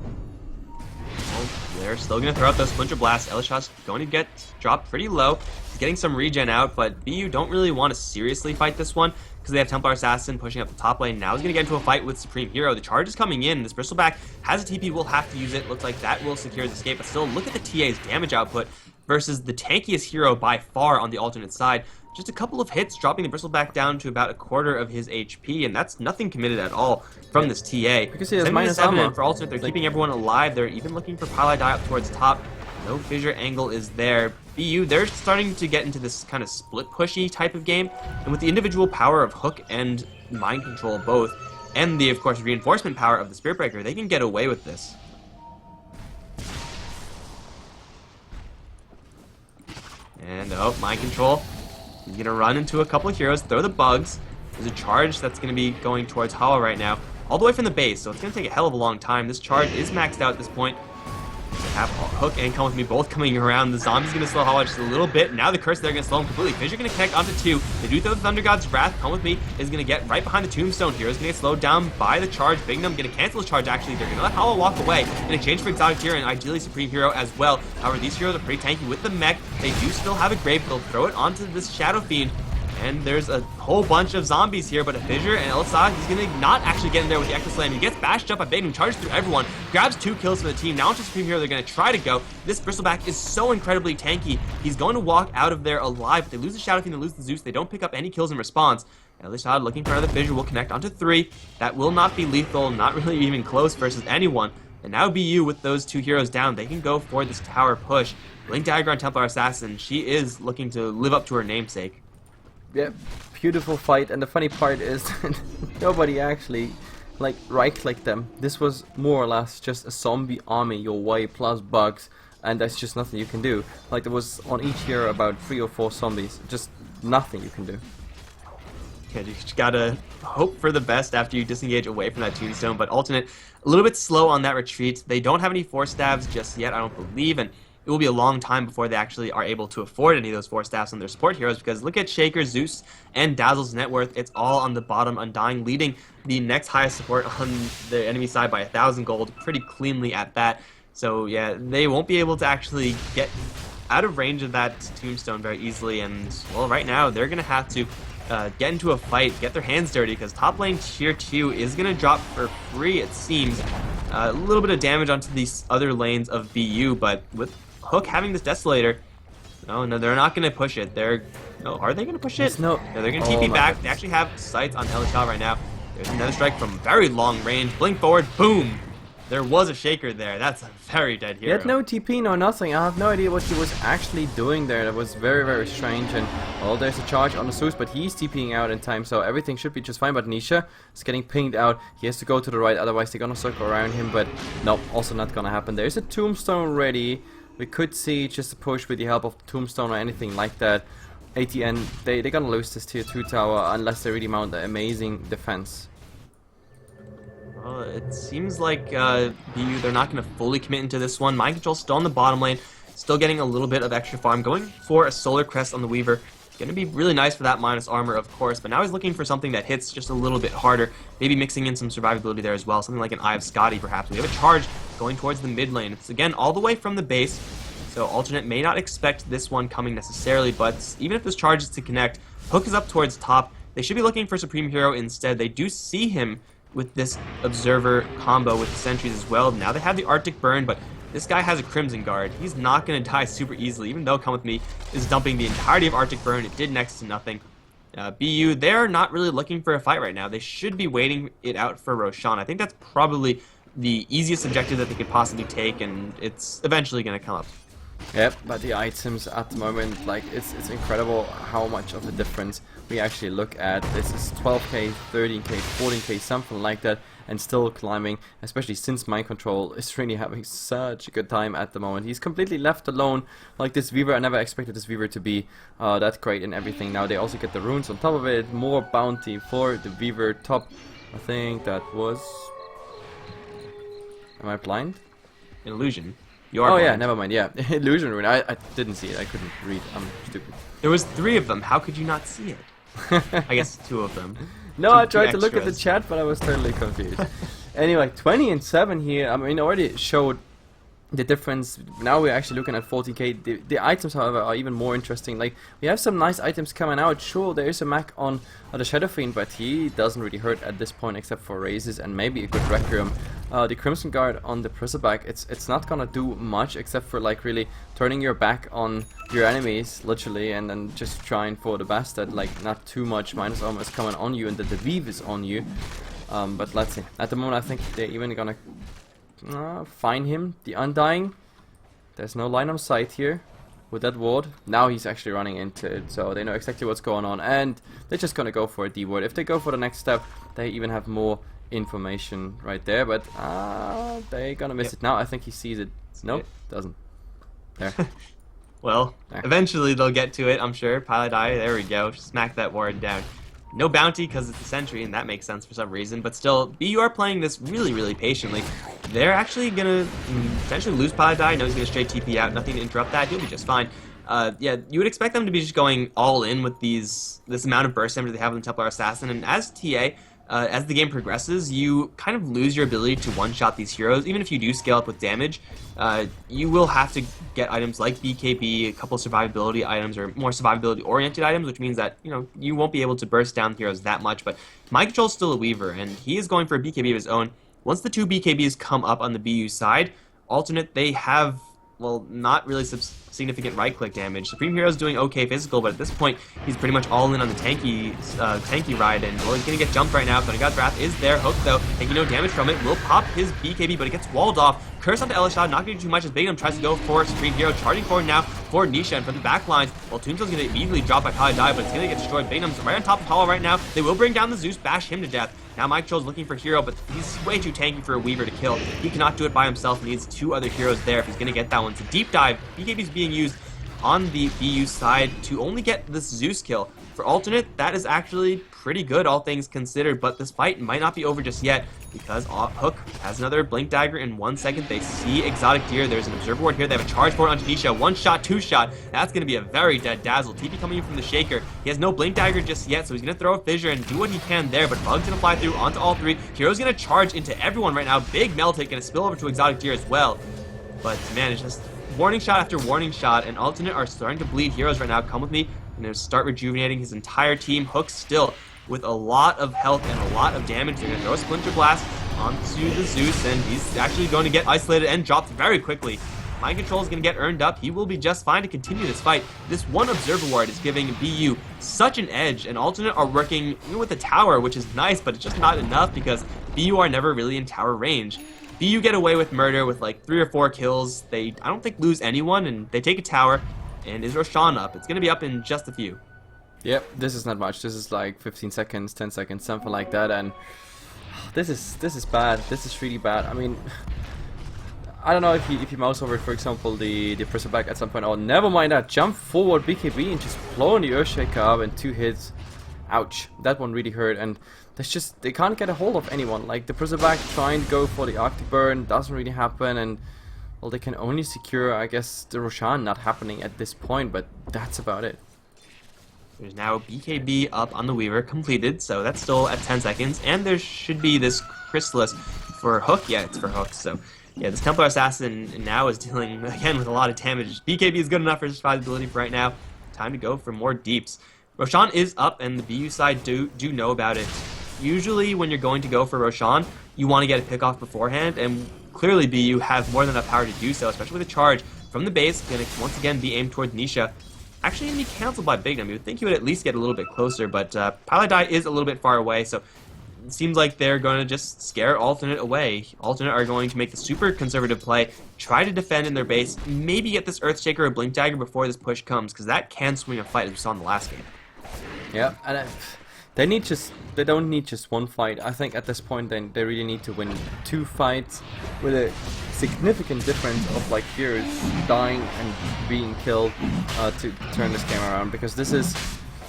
Well, they're still going to throw out those Splinter Blasts. Elishot's going to get dropped pretty low. He's getting some regen out, but BU don't really want to seriously fight this one because they have Templar Assassin pushing up the top lane. Now he's going to get into a fight with Supreme Hero. The charge is coming in. This Bristleback has a TP, will have to use it. Looks like that will secure his escape, but still, look at the TA's damage output versus the tankiest hero by far on the alternate side. Just a couple of hits, dropping the Bristleback down to about a quarter of his HP, and that's nothing committed at all from this TA.
Because he has minus armor.
For alternate, they're keeping everyone alive. They're even looking for Pile Die up towards top. No fissure angle is there. BU, they're starting to get into this kind of split pushy type of game, and with the individual power of Hook and Mind Control both, and the, of course, reinforcement power of the Spirit Breaker, they can get away with this. And, oh, Mind Control. He's going to run into a couple of heroes, throw the bugs. There's a charge that's going to be going towards Hollow right now, all the way from the base, so it's going to take a hell of a long time. This charge is maxed out at this point. have Hook and Come With Me both coming around. The zombie's going to slow Hollow just a little bit. Now the curse, they're going to slow him completely. Fissure going to connect onto 2. They do throw the Thunder God's Wrath. Come With Me is going to get right behind the Tombstone. Hero's going to get slowed down by the charge. Bignum going to cancel the charge, actually. They're going to let Hollow walk away in exchange for Exotic Hero and ideally Supreme Hero as well. However, these heroes are pretty tanky with the mech. They do still have a Grave. They'll throw it onto this Shadow Fiend. And there's a whole bunch of zombies here, but a Fissure and Elsad, he's going to not actually get in there with the Echo Slam. He gets bashed up by Bignum, charges through everyone, grabs 2 kills for the team. Now onto Supreme Hero, they're going to try to go. This Bristleback is so incredibly tanky. He's going to walk out of there alive, but they lose the Shadow Fiend, they lose the Zeus. They don't pick up any kills in response. And Elsad looking for another Fissure will connect onto 3. That will not be lethal, not really even close versus anyone. And now BU with those 2 heroes down, they can go for this tower push. Blink Dagger on Templar Assassin, she is looking to live up to her namesake.
Yeah, beautiful fight, and the funny part is nobody actually right-clicked them. This was more or less just a zombie army your way plus bugs, and that's just nothing you can do. Like, there was on each hero about 3 or 4 zombies, just nothing you can do.
Yeah, you just gotta hope for the best after you disengage away from that Tombstone, but Alternate a little bit slow on that retreat. They don't have any Force Staves just yet, I don't believe, and it will be a long time before they actually are able to afford any of those 4 staffs on their support heroes, because look at Shaker, Zeus, and Dazzle's net worth. It's all on the bottom. Undying leading the next highest support on the enemy side by 1,000 gold, pretty cleanly at that. So yeah, they won't be able to actually get out of range of that Tombstone very easily, and well, right now they're going to have to get into a fight, get their hands dirty, because top lane tier 2 is going to drop for free, it seems. A little bit of damage onto these other lanes of BU, but with Hook having this Desolator, no, they're not going to push it. Are they going to push it?
No,
they're going to TP back. They actually have sights on Elichal right now. There's another strike from very long range. Blink forward, boom. There was a Shaker there. That's a very dead hero.
He had no TP, no nothing. I have no idea what he was actually doing there. That was very, very strange. And, well, there's a charge on the Zeus, but he's TPing out in time, so everything should be just fine. But Nisha is getting pinged out. He has to go to the right, otherwise they're going to circle around him. But, no, also not going to happen. There's a Tombstone ready. We could see just a push with the help of the Tombstone or anything like that. ATN, they're going to lose this tier 2 tower unless they really mount an amazing defense.
Well, it seems like BU, they're not going to fully commit into this one. Mind Control still on the bottom lane, still getting a little bit of extra farm. Going for a Solar Crest on the Weaver. Going to be really nice for that minus armor, of course, but now he's looking for something that hits just a little bit harder. Maybe mixing in some survivability there as well. Something like an Eye of Scotty, perhaps. We have a charge going towards the mid lane. It's, again, all the way from the base, so Alternate may not expect this one coming necessarily, but even if this charge is to connect, Hook is up towards top. They should be looking for Supreme Hero instead. They do see him with this Observer combo with the sentries as well. Now they have the Arctic Burn, but this guy has a Crimson Guard. He's not going to die super easily, even though Come With Me is dumping the entirety of Arctic Burn. It did next to nothing. BU, they're not really looking for a fight right now. They should be waiting it out for Roshan. I think that's probably the easiest objective that they could possibly take, and it's eventually going to come up.
Yep, but the items at the moment, like, it's incredible how much of a difference we actually look at. This is 12k, 13k, 14k, something like that, and still climbing, especially since Mind Control is really having such a good time at the moment. He's completely left alone. Like, this Weaver, I never expected this Weaver to be that great in everything. Now they also get the runes on top of it, more bounty for the Weaver top. I think that was... Am I blind?
Illusion.
Oh yeah, never mind. Yeah, illusion rune. I didn't see it. I couldn't read. I'm stupid.
There was 3 of them. How could you not see it? I guess 2 of them.
No, I tried to look at the chat, but I was totally confused. Anyway, 20 and 7 here. I mean, already showed the difference. Now we're actually looking at 14k. The items, however, are even more interesting. Like, we have some nice items coming out. Sure, there is a mech on the Shadow Fiend, but he doesn't really hurt at this point except for raises and maybe a good Requiem. The Crimson Guard on the Bristleback, it's not gonna do much except for, like, really turning your back on your enemies, literally, and then just trying for the best that, like, not too much minus armor is coming on you and that the weave is on you. But let's see. At the moment, I think they're even gonna find him, the Undying. There's no line of sight here with that ward. Now he's actually running into it, so they know exactly what's going on, and they're just gonna go for a D ward. If they go for the next step, they even have more information right there, but they're gonna miss it. Now I think he sees it. Nope, doesn't. There.
Well, there. Eventually they'll get to it, I'm sure. Pilot Eye, there we go. Smack that ward down. No bounty because it's a sentry, and that makes sense for some reason. But still, BU are playing this really, really patiently. They're actually going to potentially lose Paladai. No, he's going to straight TP out. Nothing to interrupt that. He'll be just fine. Yeah, you would expect them to be just going all in with this amount of burst damage they have on the Templar Assassin. And as TA, as the game progresses, you kind of lose your ability to one-shot these heroes. Even if you do scale up with damage, you will have to get items like BKB, a couple survivability items, or more survivability-oriented items, which means that, you won't be able to burst down heroes that much. But Mikelorus is still a Weaver, and he is going for a BKB of his own. Once the two BKBs come up on the BU side, alternate, they have, well, not really significant right-click damage. Supreme Hero's doing okay physical, but at this point, he's pretty much all in on the tanky ride, and, well, he's gonna get jumped right now. God's Wrath is there. Hook, though, taking no damage from it, will pop his BKB, but it gets walled off. Curse onto Elishad, not getting too much as Bignum tries to go for Supreme Hero, charging forward now for Nisha, and from the back lines, well, Tombstone's gonna immediately drop by Paladai, but it's gonna get destroyed. Bignum's right on top of Hollow right now. They will bring down the Zeus, bash him to death. Now Mikelorus looking for Hero, but he's way too tanky for a Weaver to kill. He cannot do it by himself, and needs two other heroes there if he's gonna get that one. It's a deep dive. BKB's being used on the BU side to only get this Zeus kill. For alternate, that is actually pretty good, all things considered, but this fight might not be over just yet, because Hook has another Blink Dagger in 1 second. They see Exotic Deer. There's an Observer Ward here. They have a charge for it onto Nisha. One shot, two shot. That's going to be a very dead Dazzle. TP coming in from the Shaker. He has no Blink Dagger just yet, so he's going to throw a Fissure and do what he can there, but Bug's going to fly through onto all three. Hero's going to charge into everyone right now. Big Melt Hit going to spill over to Exotic Deer as well. But, man, it's just warning shot after warning shot, and alternate are starting to bleed heroes right now. Come with me. And they'll start rejuvenating his entire team. Hook still with a lot of health and a lot of damage. They're going to throw a Splinter Blast onto the Zeus, and he's actually going to get isolated and dropped very quickly. Mind Control is going to get earned up. He will be just fine to continue this fight. This one Observer Ward is giving BU such an edge, and alternate are working with the tower, which is nice, but it's just not enough because BU are never really in tower range. BU get away with murder with like 3 or 4 kills. They, I don't think, lose anyone, and they take a tower. And is Roshan up? It's going to be up in just a few.
Yep, this is not much. This is like 15 seconds, 10 seconds, something like that, and this is bad. This is really bad. I mean, I don't know if you mouse over, for example, the pressure back at some point. Oh, never mind that. Jump forward, BKB, and just blowing the Earthshaker up in 2 hits. Ouch, that one really hurt, and that's just, they can't get a hold of anyone. Like, the pressure back trying to go for the Arctic Burn doesn't really happen, and well, they can only secure, I guess, the Roshan not happening at this point, but that's about it.
There's now BKB up on the Weaver completed, so that's still at 10 seconds, and there should be this Chrysalis for Hook. Yeah, it's for Hook, so yeah, this Templar Assassin now is dealing, again, with a lot of damage. BKB is good enough for survivability for right now. Time to go for more deeps. Roshan is up, and the BU side do know about it. Usually, when you're going to go for Roshan, you want to get a pick off beforehand, and clearly BU have more than enough power to do so, especially with a charge from the base. Going to once again be aimed towards Nisha. Actually going to be cancelled by Bignum. You would think he would at least get a little bit closer, but Paladai is a little bit far away, so it seems like they're going to just scare alternate away. Alternate are going to make the super conservative play, try to defend in their base, maybe get this Earthshaker or Blink Dagger before this push comes, because that can swing a fight, as we saw in the last game.
Yeah, and they don't need just one fight. I think at this point they really need to win 2 fights with a significant difference of like heroes dying and being killed to turn this game around, because this is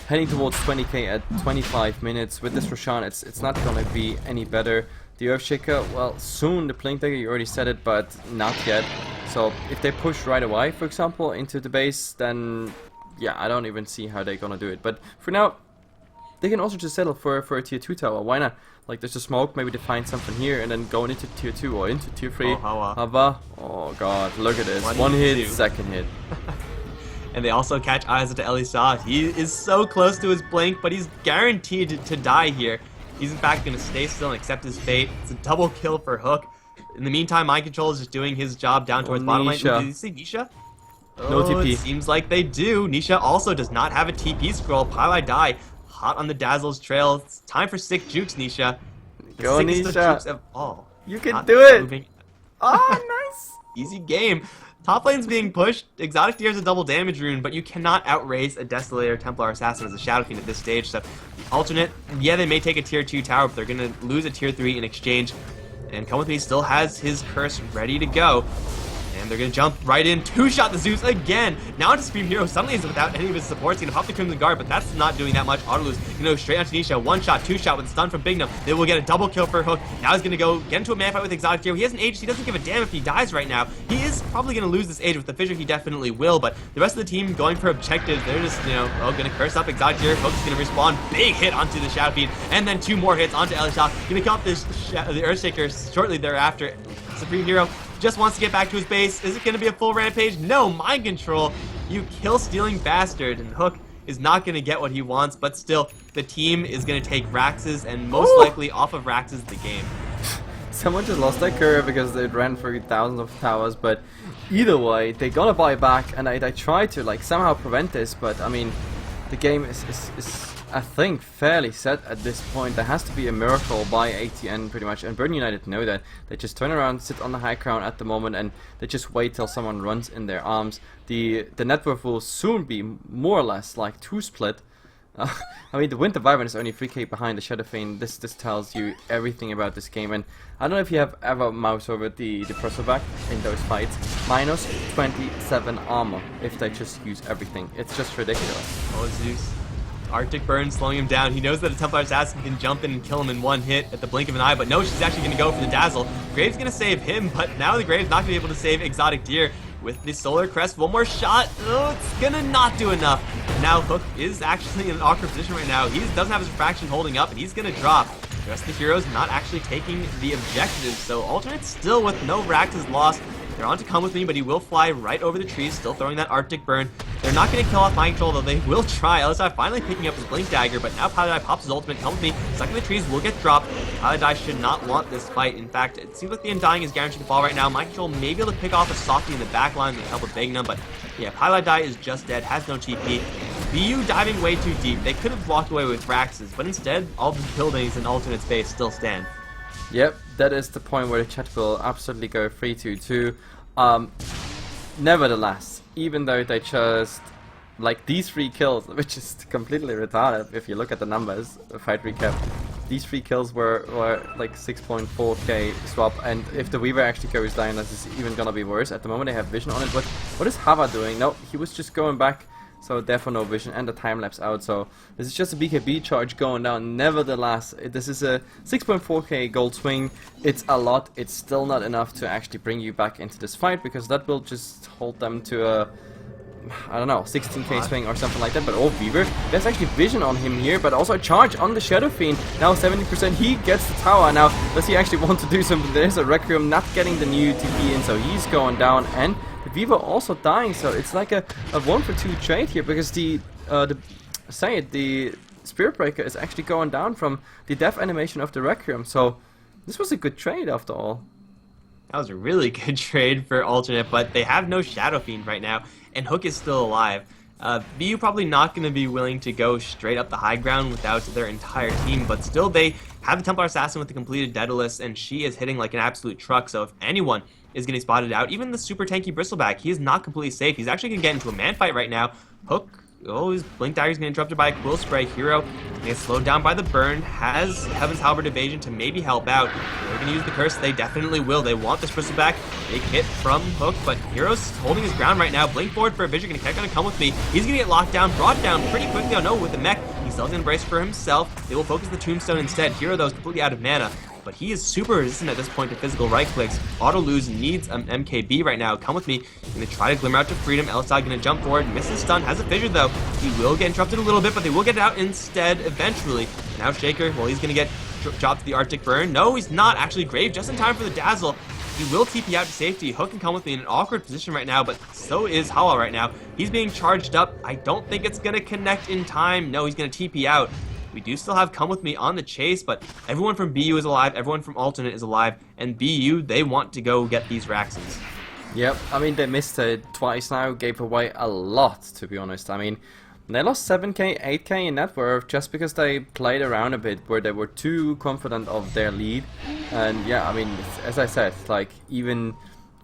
heading towards 20k at 25 minutes. With this Roshan, it's not gonna be any better. The Earthshaker, well, soon. The Blink Dagger, you already said it, but not yet. So if they push right away, for example, into the base, then yeah, I don't even see how they're gonna do it. But for now, they can also just settle for a tier 2 tower. Why not? Like, there's a smoke, maybe they find something here, and then going into tier 2 or into tier 3.
Oh, Hawa.
Hava. Oh god, look at this. One hit,
2.
Second hit.
And they also catch eyes into Elisa. He is so close to his blink, but he's guaranteed to die here. He's in fact going to stay still and accept his fate. It's a double kill for Hook. In the meantime, Mind Control is just doing his job down towards bottom lane. Did you see Nisha?
No TP.
It seems like they do. Nisha also does not have a TP scroll. Paladai hot on the Dazzle's trail. It's time for sick jukes, Nisha. The
Go,
sickest of
Nisha.
jukes of all.
You can
Not
do it.
moving.
Ah, nice.
Easy game. Top lane's being pushed. Exotic Deer is a double damage rune, but you cannot outrace a Desolator Templar Assassin as a Shadow Fiend at this stage. So, alternate, yeah, they may take a tier 2 tower, but they're going to lose a tier 3 in exchange. And Come With Me still has his curse ready to go. And they're going to jump right in. Two-shot the Zeus again. Now into Supreme Hero. Suddenly is without any of his supports. He's going to pop the Crimson Guard, but that's not doing that much. Autolus going to go straight onto Nisha. One-shot, two-shot with a stun from Bignum. They will get a double kill for Hook. Now he's going to go get into a man fight with Exotic Hero. He has an Aegis. He doesn't give a damn if he dies right now. He is probably going to lose this Age with the Fissure. He definitely will, but the rest of the team going for objectives. They're just, going to curse up Exotic Hero. Hook's going to respawn. Big hit onto the Shadow Fiend, and then 2 more hits onto Elisha. Going to kill off the Earthshaker shortly thereafter. Supreme Hero just wants to get back to his base. Is it going to be a full rampage? No, mind control. You kill-stealing bastard. And Hook is not going to get what he wants, but still, the team is going to take Raxes, and most likely off of Raxes the game.
Someone just lost their courier because they ran through thousands of towers, but either way, they gotta buy back, and I try to like somehow prevent this, but I mean, the game is I think fairly set at this point. There has to be a miracle by ATN pretty much, and Burden United know that. They just turn around, sit on the high ground at the moment, and they just wait till someone runs in their arms. The net worth will soon be more or less like 2 split. I mean, the Winter Wyvern is only 3k behind the Shadow Fiend. This tells you everything about this game, and I don't know if you have ever mouse over the Percival in those fights. Minus 27 armor if they just use everything. It's just ridiculous.
Oh, Zeus. Arctic Burn slowing him down. He knows that a Templar Assassin can jump in and kill him in 1 hit at the blink of an eye, but no, she's actually going to go for the Dazzle. Graves going to save him, but now the Graves not going to be able to save Exotic Deer. With the Solar Crest, 1 more shot. Oh, it's gonna not do enough. Now Hook is actually in an awkward position right now. He doesn't have his refraction holding up, and he's gonna drop. The rest of the heroes not actually taking the objectives, so Alternate still with no Raxes lost. They're on to come with me, but he will fly right over the trees, still throwing that Arctic Burn. They're not going to kill off Mind Control, though they will try. LSI finally picking up his Blink Dagger, but now Paladai pops his ultimate. Come with me. Stuck in the trees will get dropped. Paladai should not want this fight. In fact, it seems like the Undying is guaranteed to fall right now. Mind Control may be able to pick off a Softy in the back line with the help of Bignum, but yeah, Paladai is just dead, has no TP. BU diving way too deep. They could have walked away with Raxes, but instead, all the buildings in alternate space still stand.
Yep, that is the point where the chat will absolutely go 3-2-2. Nevertheless, even though they just like these 3 kills, which is completely retarded if you look at the numbers, fight recap, these 3 kills were like 6.4k swap, and if the Weaver actually goes down, this is even gonna be worse. At the moment they have vision on it, but what is Hava doing? No, he was just going back, so therefore no vision, and the time lapse out, so this is just a BKB charge going down. Nevertheless, this is a 6.4k gold swing. It's a lot. It's still not enough to actually bring you back into this fight, because that will just hold them to a, I don't know, 16k swing or something like that. But oh, Weaver, there's actually vision on him here, but also a charge on the Shadow Fiend. Now 70%, he gets the tower. Now, does he actually want to do something? There's a Requiem not getting the new TP in, so he's going down, and the Weaver also dying, so it's like a 1-for-2 trade here, because the Spirit Breaker is actually going down from the death animation of the Requiem, so this was a good trade after all.
That was a really good trade for alternate, but they have no Shadow Fiend right now, and Hook is still alive. BU probably not going to be willing to go straight up the high ground without their entire team, but still they have the Templar Assassin with the completed Daedalus, and she is hitting like an absolute truck, so if anyone is getting spotted out, even the super tanky Bristleback, he is not completely safe. He's actually going to get into a man fight right now. Hook, oh, his Blink Dagger is getting interrupted by a Quill Spray. Hero gets slowed down by the burn, has Heaven's Halberd evasion to maybe help out. They're going to use the curse. They definitely will. They want this Bristleback. Big hit from Hook, but Hero's holding his ground right now. Blink forward for a vision. Going to come with me. He's going to get locked down, brought down pretty quickly. Oh no, with the mech. He still has an embrace for himself. They will focus the Tombstone instead. Hero, though, is completely out of mana, but he is super resistant at this point to physical right clicks. Autolus needs an MKB right now. Come with me. Gonna try to glimmer out to freedom. Elside gonna jump forward. Misses stun. Has a fissure though. He will get interrupted a little bit, but they will get it out instead eventually. Now Shaker, well, he's gonna get dropped to the Arctic Burn. No, he's not. Actually, Grave just in time for the Dazzle. He will TP out to safety. Hook can come with me in an awkward position right now, but so is Hala right now. He's being charged up. I don't think it's gonna connect in time. No, he's gonna TP out. We do still have Come With Me on the chase, but everyone from BU is alive, everyone from Alternate is alive, and BU, they want to go get these Raxes.
Yep, I mean, they missed it twice now, gave away a lot, to be honest. I mean, they lost 7k, 8k in net worth just because they played around a bit where they were too confident of their lead. And yeah, I mean, as I said, like, even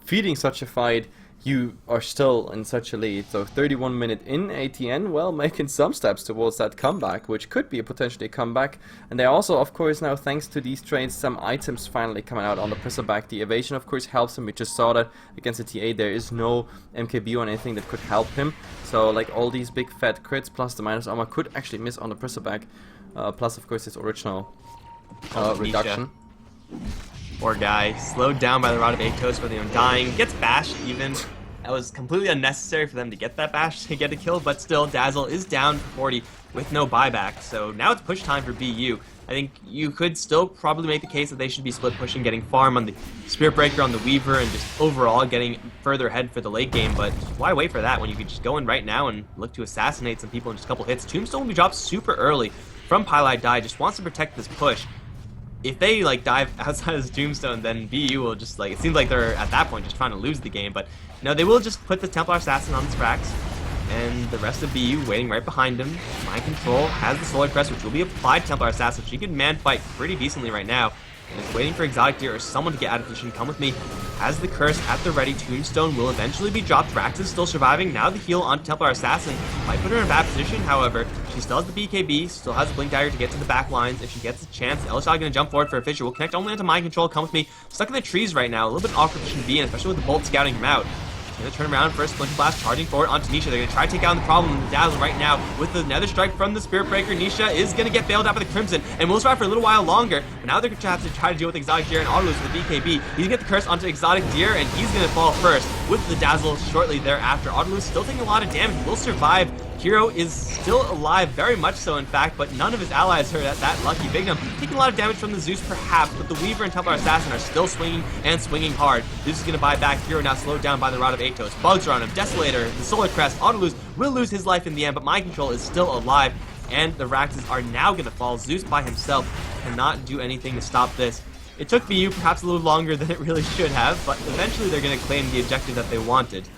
feeding such a fight you are still in such a lead. So 31 minute in, ATN, well, making some steps towards that comeback, which could be a potentially comeback. And they also, of course, now thanks to these trades, some items finally coming out on the presser back. The evasion, of course, helps him. We just saw that against the TA. There is no MKB or anything that could help him. So like all these big fat crits plus the minus armor could actually miss on the presser back. Plus, of course, his original reduction.
Poor guy, slowed down by the Rod of Atos for the Undying, gets bashed even. That was completely unnecessary for them to get that bash to get a kill, but still, Dazzle is down for 40 with no buyback. So now it's push time for BU. I think you could still probably make the case that they should be split pushing, getting farm on the Spirit Breaker, on the Weaver, and just overall getting further ahead for the late game. But why wait for that when you could just go in right now and look to assassinate some people in just a couple hits? Tombstone will be dropped super early from Pylite Die, just wants to protect this push. If they like dive outside of this Tombstone, then BU will just like, it seems like they're at that point just trying to lose the game, but no, they will just put the Templar Assassin on the Sprax, and the rest of BU waiting right behind him. Mind Control has the Solar Crest, which will be applied to Templar Assassin. She can man fight pretty decently right now, and is waiting for Exotic Deer or someone to get out of position. Come with me. Has the Curse at the ready. Tombstone will eventually be dropped. Rax is still surviving. Now the heal onto Templar Assassin might put her in a bad position, however. She still has the BKB, still has the Blink Dagger to get to the back lines. If she gets a chance, Elishad gonna jump forward for a Fissure. Will connect only into Mind Control. Come with me. Stuck in the trees right now. A little bit awkward position to be in, especially with the Bolt scouting him out. Gonna turn around for a Splinter Blast, charging forward onto Nisha. They're gonna try to take down the problem in the Dazzle right now with the Nether Strike from the Spirit Breaker. Nisha is gonna get bailed out by the Crimson and will survive for a little while longer. But now they're gonna have to try to deal with Exotic Deer and Autolus with the BKB. He's gonna get the Curse onto Exotic Deer and he's gonna fall first with the Dazzle shortly thereafter. Autolus still taking a lot of damage, will survive. Hero is still alive, very much so in fact, but none of his allies are that lucky. Big taking a lot of damage from the Zeus perhaps, but the Weaver and Templar Assassin are still swinging and swinging hard. Zeus is going to buy back. Hero now slowed down by the Rod of Atos. Bugs are on him. Desolator, the Solar Crest, Autolus will lose his life in the end, but Mind Control is still alive, and the Raxes are now going to fall. Zeus by himself cannot do anything to stop this. It took BU perhaps a little longer than it really should have, but eventually they're going to claim the objective that they wanted.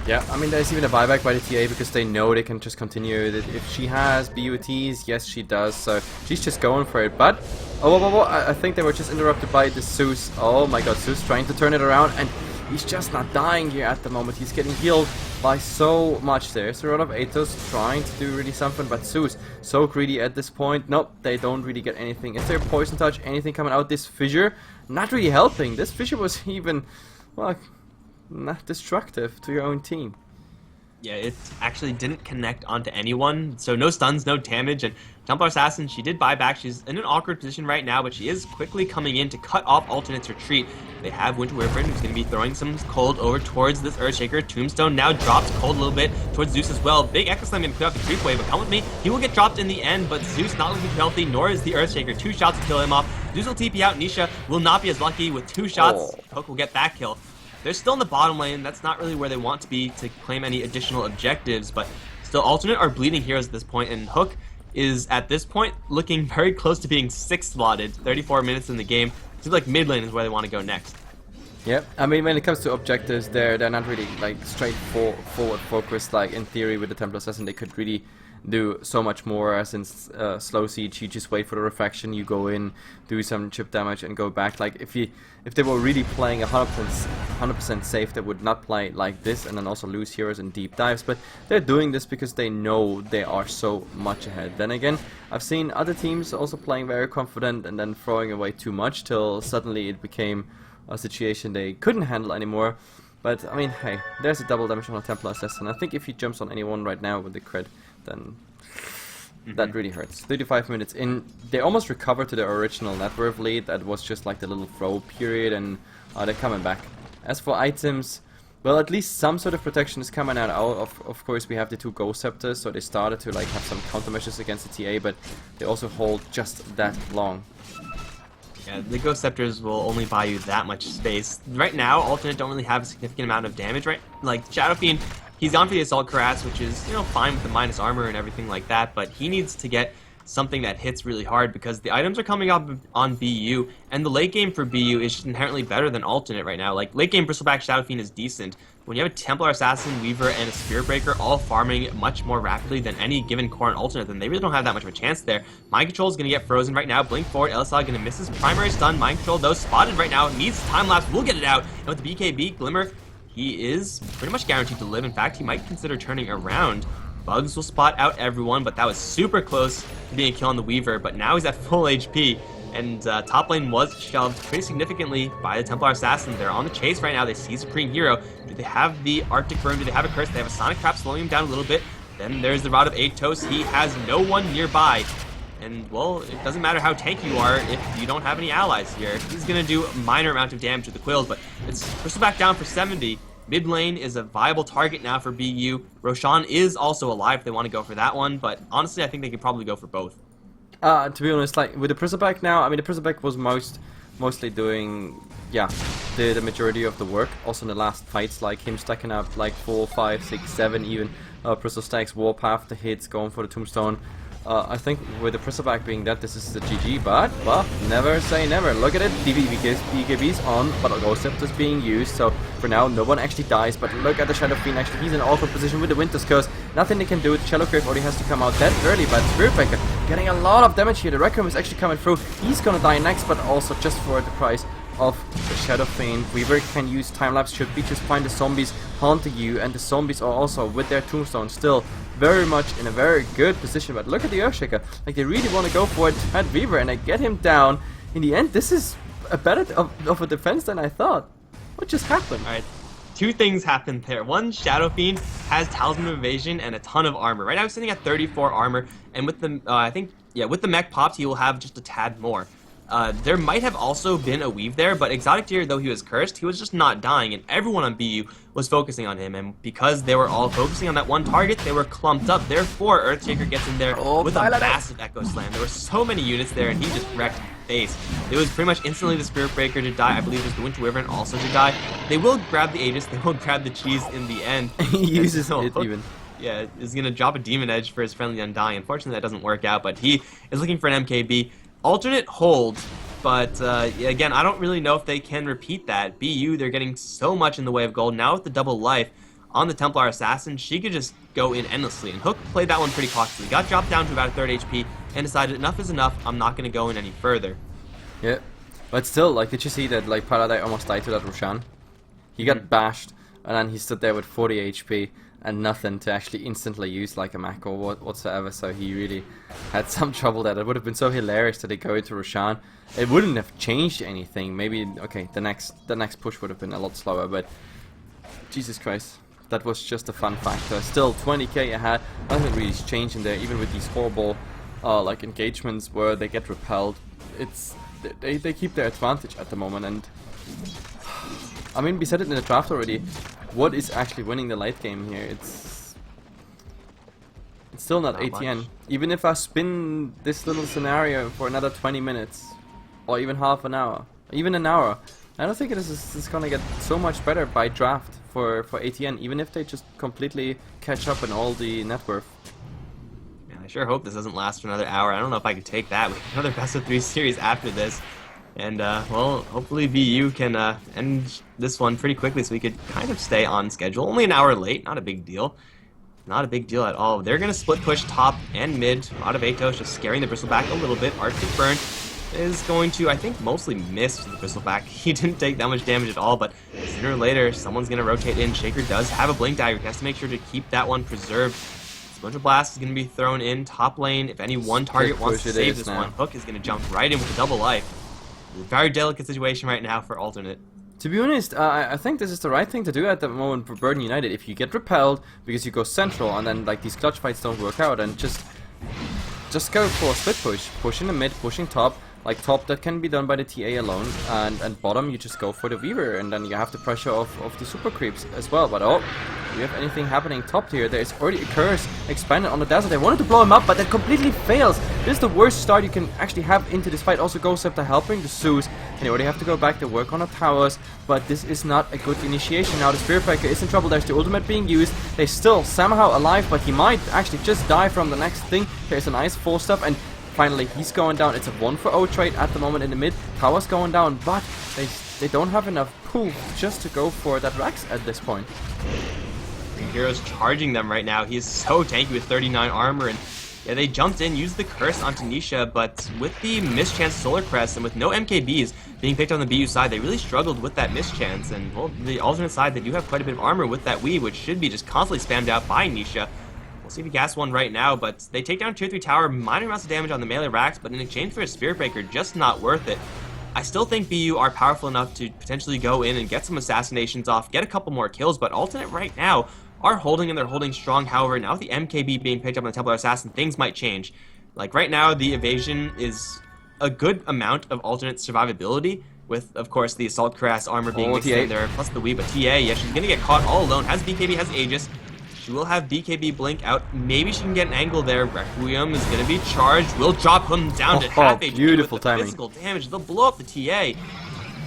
Yeah, I mean, there's even a buyback by the TA because they know they can just continue. If she has BUTs, yes, she does, so she's just going for it. But, I think they were just interrupted by the Zeus. Oh my god, Zeus trying to turn it around, and he's just not dying here at the moment. He's getting healed by so much. There's a lot of Atos trying to do really something, but Zeus so greedy at this point. Nope, they don't really get anything. Is there Poison Touch, anything coming out? This Fissure, not really helping. This Fissure was even, well, not destructive to your own team.
Yeah, it actually didn't connect onto anyone, so no stuns, no damage, and Templar Assassin, she did buy back. She's in an awkward position right now, but she is quickly coming in to cut off Alternate's retreat. They have Winter Wyvern, who's going to be throwing some cold over towards this Earthshaker. Tombstone now drops cold a little bit towards Zeus as well. Big Echo Slam going to clear out the creep wave, but come with me. He will get dropped in the end, but Zeus not looking too healthy, nor is the Earthshaker. 2 shots to kill him off. Zeus will TP out. Nisha will not be as lucky with 2 shots. Hook will get that kill. They're still in the bottom lane. That's not really where they want to be to claim any additional objectives, but still Alternate are bleeding heroes at this point, and Hook is at this point looking very close to being 6th slotted. 34 minutes in the game. Seems like mid lane is where they want to go next.
Yeah, I mean, when it comes to objectives, they're not really like straightforward focused. Like in theory, with the Templar Assassin, they could really do so much more. As in slow siege, you just wait for the refraction, you go in, do some chip damage, and go back. Like if they were really playing 100% safe, they would not play like this, and then also lose heroes in deep dives. But they're doing this because they know they are so much ahead. Then again, I've seen other teams also playing very confident and then throwing away too much till suddenly it became a situation they couldn't handle anymore. But I mean, hey, there's a double damage on a Templar Assassin. I think if he jumps on anyone right now with the crit, then that really hurts. 35 minutes in, they almost recovered to their original net worth lead. That was just like the little throw period, and they're coming back. As for items, well, at least some sort of protection is coming out. Of course, we have the 2 Ghost Scepters, so they started to like have some countermeasures against the TA, but they also hold just that long.
Yeah, the Ghost Scepters will only buy you that much space. Right now, Alternate don't really have a significant amount of damage, right? Like, Shadow Fiend, he's gone for the Assault Cuirass, which is, you know, fine with the minus armor and everything like that, but he needs to get something that hits really hard because the items are coming up on BU, and the late game for BU is just inherently better than Alternate right now. Like, late game Bristleback Shadow Fiend is decent. When you have a Templar Assassin, Weaver, and a Spirit Breaker all farming much more rapidly than any given core and Alternate, then they really don't have that much of a chance there. Mind Control is going to get frozen right now. Blink forward, Elishad going to miss his primary stun. Mind Control, though, spotted right now. Needs time lapse. We'll get it out. And with the BKB, Glimmer, he is pretty much guaranteed to live. In fact, he might consider turning around. Bugs will spot out everyone, but that was super close to being a kill on the Weaver. But now he's at full HP, and top lane was shoved pretty significantly by the Templar Assassin. They're on the chase right now. They see Supreme Hero. Do they have the Arctic Burn? Do they have a Curse? They have a Sonic Trap slowing him down a little bit. Then there's the Rod of Atos. He has no one nearby. And, well, it doesn't matter how tanky you are if you don't have any allies here. He's going to do a minor amount of damage with the Quills, but it's Bristleback down for 70. Mid lane is a viable target now for BU. Roshan is also alive if they want to go for that one, but honestly, I think they could probably go for both.
To be honest, like, with the Bristleback now, I mean, the Bristleback was mostly doing, yeah, the majority of the work. Also in the last fights, like him stacking up like 4, 5, 6, 7 even Bristol stacks, Warpath, the hits, going for the Tombstone. I think with the Bristleback being that, this is the GG, but, well, never say never. Look at it, BKB's on, but Ghost Scepter's being used, so for now, no one actually dies, but look at the Shadow Fiend, actually, he's in an awkward position with the Winter's Curse. Nothing they can do, the Shallow Grave already has to come out that early, but Spiritbreaker getting a lot of damage here, the Requiem is actually coming through, he's gonna die next, but also just for the price of the Shadow Fiend. Weaver can use time-lapse, should be just find the zombies haunting you, and the zombies are also, with their Tombstone, still very much in a very good position. But look at the Earthshaker, like they really want to go for it at Weaver, and they get him down. In the end, this is a better of a defense than I thought. What just happened?
Alright, two things happened there. One, Shadow Fiend has Talisman of Evasion and a ton of armor. Right now he's sitting at 34 armor, and with the, I think, yeah, with the mech popped, he will have just a tad more. There might have also been a weave there, but Exotic Deer, though he was cursed, he was just not dying, and everyone on BU was focusing on him, and because they were all focusing on that one target, they were clumped up. Therefore, Earthshaker gets in there with a massive Echo Slam. There were so many units there, and he just wrecked face. It was pretty much instantly the Spirit Breaker to die. I believe it was the Winter Wyvern also to die. They will grab the Aegis, they will grab the cheese in the end.
He uses it even.
Yeah, is going to drop a Demon Edge for his friendly Undying. Unfortunately, that doesn't work out, but he is looking for an MKB. Alternate hold, but again, I don't really know if they can repeat that. BU, they're getting so much in the way of gold. Now with the double life on the Templar Assassin, she could just go in endlessly. And Hook played that one pretty cautiously. Got dropped down to about a third HP and decided enough is enough. I'm not going to go in any further.
Yeah, but still, like, did you see that, like, Paradise almost died to that Roshan? He got bashed, and then he stood there with 40 HP. And nothing to actually instantly use like a Mac or whatsoever, so he really had some trouble there. It would have been so hilarious that they go into Roshan. It wouldn't have changed anything. Maybe, okay, the next push would have been a lot slower, but Jesus Christ, that was just a fun factor. Still 20k ahead, nothing really is changing there, even with these horrible like engagements where they get repelled. It's they keep their advantage at the moment, and I mean, we said it in the draft already. What is actually winning the late game here? It's still not ATN.
Much.
Even if I spin this little scenario for another 20 minutes, or even half an hour, even an hour, I don't think this is gonna get so much better by draft for ATN. Even if they just completely catch up in all the net worth.
Man, I sure hope this doesn't last for another hour. I don't know if I could take that. We have another best of 3 series after this. And, well, hopefully VU can end this one pretty quickly so we could kind of stay on schedule. Only an hour late, not a big deal. Not a big deal at all. They're going to split push top and mid. Rod of Atos just scaring the Bristleback a little bit. Arctic Burn is going to, I think, mostly miss the Bristleback. He didn't take that much damage at all, but sooner or later, someone's going to rotate in. Shaker does have a Blink Dagger. He has to make sure to keep that one preserved. Splinter Blast is going to be thrown in top lane. If any one target wants to save this one, Hook is going to jump right in with the double life. Very delicate situation right now for alternate.
To be honest, I think this is the right thing to do at the moment for Burden United. If you get repelled because you go central and then like these clutch fights don't work out, and just go for a split push, pushing the mid, pushing top. Like top that can be done by the TA alone, and bottom you just go for the Weaver, and then you have the pressure of the super creeps as well. But oh, do you have anything happening top tier? There's already a curse expanded on the Dazzle. They wanted to blow him up, but that completely fails. This is the worst start you can actually have into this fight. Also Ghost Scepter helping the Zeus, and they already have to go back to work on the towers, but this is not a good initiation. Now the Spirit Breaker is in trouble. There's the ultimate being used. They're still somehow alive, but he might actually just die from the next thing. There's a nice 4-step, and finally, he's going down. It's a 1-for-0 trade at the moment in the mid. Tower's going down, but they don't have enough poof just to go for that Rax at this point.
Hero's charging them right now. He is so tanky with 39 armor, and Yeah, they jumped in, used the curse onto Nisha, but with the mischance Solar Crest and with no MKBs being picked on the BU side, they really struggled with that mischance. And, well, the alternate side, they do have quite a bit of armor with that weave, which should be just constantly spammed out by Nisha. We'll see if he gas one right now, but they take down tier 3 tower, minor amounts of damage on the melee racks, but in exchange for a Spirit Breaker, just not worth it. I still think BU are powerful enough to potentially go in and get some assassinations off, get a couple more kills, but alternate right now are holding, and they're holding strong. However, now with the MKB being picked up on the Templar Assassin, things might change. Like right now, the evasion is a good amount of alternate survivability, with, of course, the Assault Cuirass armor being mixed in there, plus the Wii, but TA, yeah, she's gonna get caught all alone, has BKB, has Aegis. She will have BKB blink out. Maybe she can get an angle there. Requiem is going to be charged. Will drop him down to half HP
beautiful
with the
timing.
physical damage. They'll blow up the TA.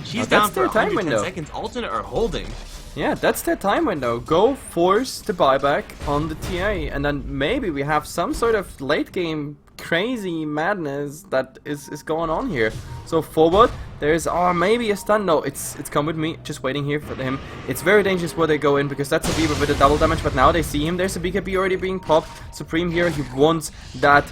She's down for 110 seconds. Alternate are holding.
Yeah, that's their time window. Go force the buyback on the TA, and then maybe we have some sort of late game crazy madness that is going on here. So forward, there's maybe a stun. No, it's come with me. Just waiting here for him. It's very dangerous where they go in because that's a Weaver with a double damage. But now they see him. There's a BKB already being popped. Supreme here. He wants that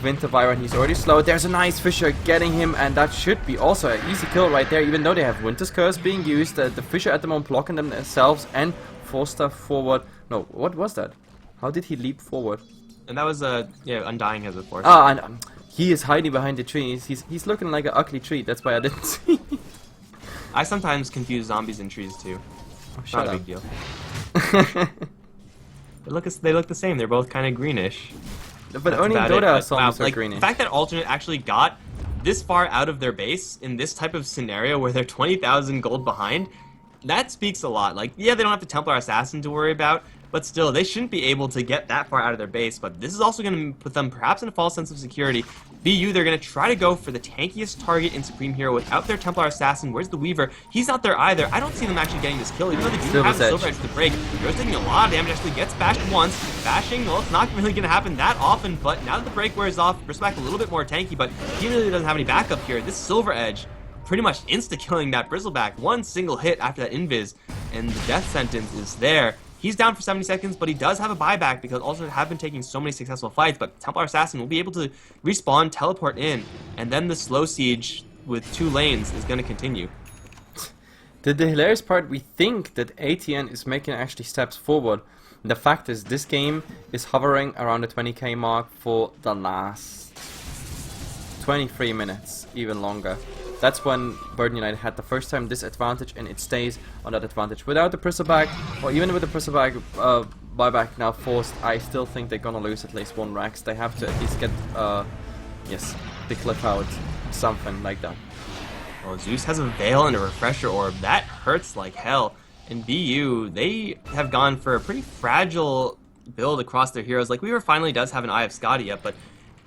Winter Viren. He's already slow. There's a nice Fissure getting him, and that should be also an easy kill right there. Even though they have Winter's Curse being used, the Fissure at the moment blocking themselves and Forster forward. No, what was that? How did he leap forward?
And that was Undying has a force.
And he is hiding behind the trees. He's looking like an ugly tree. That's why I didn't see.
I sometimes confuse zombies and trees too.
Oh, shut
Not
up.
a big deal. They look the same. They're both kind of greenish.
But
That's
only
about
Dota
it.
zombies are
Like,
greenish.
the fact that alternate actually got this far out of their base in this type of scenario where they're 20,000 gold behind, that speaks a lot. Like, yeah, they don't have the Templar Assassin to worry about, but still, they shouldn't be able to get that far out of their base. But this is also going to put them perhaps in a false sense of security. BU, they're going to try to go for the tankiest target in Supreme Hero without their Templar Assassin. Where's the Weaver? He's not there either. I don't see them actually getting this kill, even though they do have the Silver Edge to break. Hero's taking a lot of damage, actually gets bashed once. Bashing, well, it's not really going to happen that often, but now that the break wears off, Bristleback a little bit more tanky, but he really doesn't have any backup here. This Silver Edge pretty much insta-killing that Bristleback. One single hit after that invis, and the death sentence is there. He's down for 70 seconds, but he does have a buyback because also have been taking so many successful fights, but Templar Assassin will be able to respawn, teleport in, and then the slow siege with 2 lanes is going to continue.
The hilarious part, we think that ATN is making actually steps forward. The fact is, this game is hovering around the 20k mark for the last 23 minutes, even longer. That's when Burden United had the first time this advantage, and it stays on that advantage. Without the Bristleback, or even with the Bristleback buyback now forced, I still think they're gonna lose at least 1 Rax. They have to at least get, the cliff out, something like that.
Well, Zeus has a Veil and a Refresher Orb. That hurts like hell. And BU, they have gone for a pretty fragile build across their heroes. Like, Weaver finally does have an Eye of Scotty up, but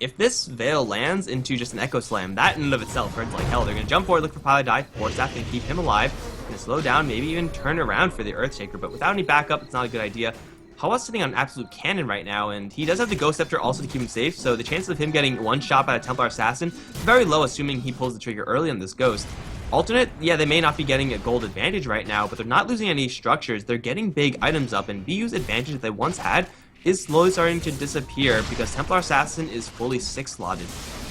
if this Veil lands into just an Echo Slam, that in and of itself hurts like hell. They're going to jump forward, look for Pilot Die, force that, and keep him alive, and slow down, maybe even turn around for the Earthshaker, but without any backup, it's not a good idea. Hawa's sitting on Absolute Cannon right now, and he does have the Ghost Scepter also to keep him safe, so the chances of him getting one shot by a Templar Assassin is very low, assuming he pulls the trigger early on this Ghost. Alternate, yeah, they may not be getting a gold advantage right now, but they're not losing any structures. They're getting big items up, and BU's advantage that they once had is slowly starting to disappear because Templar Assassin is fully 6-slotted.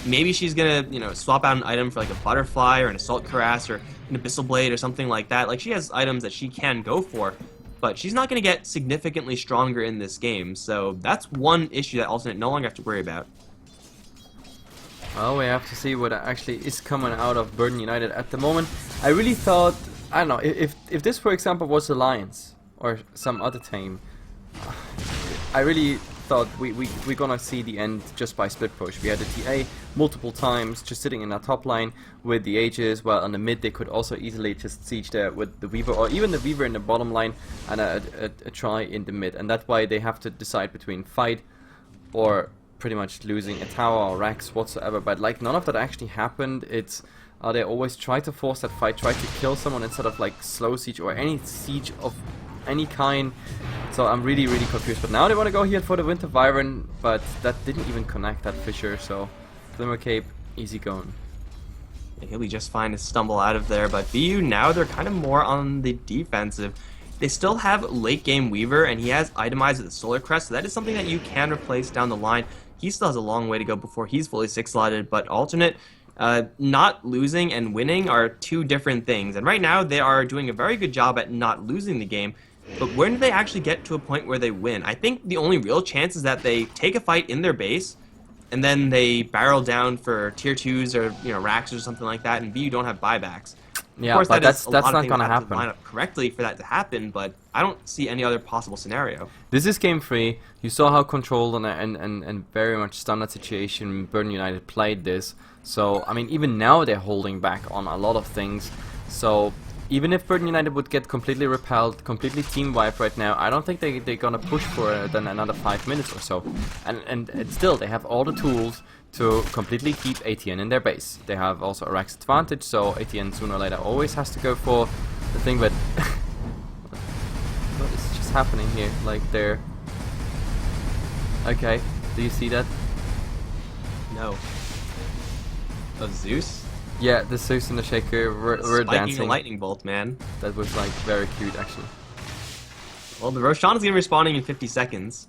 Maybe she's gonna, swap out an item for like a Butterfly or an Assault Cuirass or an Abyssal Blade or something like that. Like, she has items that she can go for, but she's not gonna get significantly stronger in this game. So that's one issue that Alternate no longer have to worry about.
Well, we have to see what actually is coming out of Burden United at the moment. I really thought, I don't know, if this, for example, was Alliance or some other team, I really thought we're gonna see the end just by split push. We had the TA multiple times just sitting in our top line with the Aegis, while on the mid they could also easily just siege there with the Weaver, or even the Weaver in the bottom line and a try in the mid. And that's why they have to decide between fight or pretty much losing a tower or Rax whatsoever. But like, none of that actually happened. It's they always try to force that fight, try to kill someone instead of like slow siege or any siege of any kind. So I'm really confused. But now they want to go here for the Winter Viren, but that didn't even connect that Fissure. So Glimmer Cape, easy going.
He'll be just fine to stumble out of there, but BU now they're kind of more on the defensive. They still have late game Weaver, and he has itemized with the Solar Crest, so that is something that you can replace down the line. He still has a long way to go before he's fully 6-slotted, but alternate, not losing and winning are two different things. And right now, they are doing a very good job at not losing the game. But when do they actually get to a point where they win? I think the only real chance is that they take a fight in their base, and then they barrel down for tier 2s or racks or something like that, and BU don't have buybacks.
Yeah,
of course,
but that's not
going to
happen.
Line up correctly for that to happen, but I don't see any other possible scenario.
This is game 3. You saw how controlled and very much standard situation Burden United played this. So, I mean, even now they're holding back on a lot of things. So, even if Burden United would get completely repelled, completely team wiped right now, I don't think they're gonna push for then another 5 minutes or so. And still, they have all the tools to completely keep ATN in their base. They have also a Rax advantage, so ATN sooner or later always has to go for the thing, but what is just happening here? Like, they're... Okay, do you see that?
No. Oh, Zeus?
Yeah, the Zeus and the Shaker were dancing.
Spiking a lightning bolt, man.
That was, like, very cute, actually.
Well, the Roshan is going to be respawning in 50 seconds.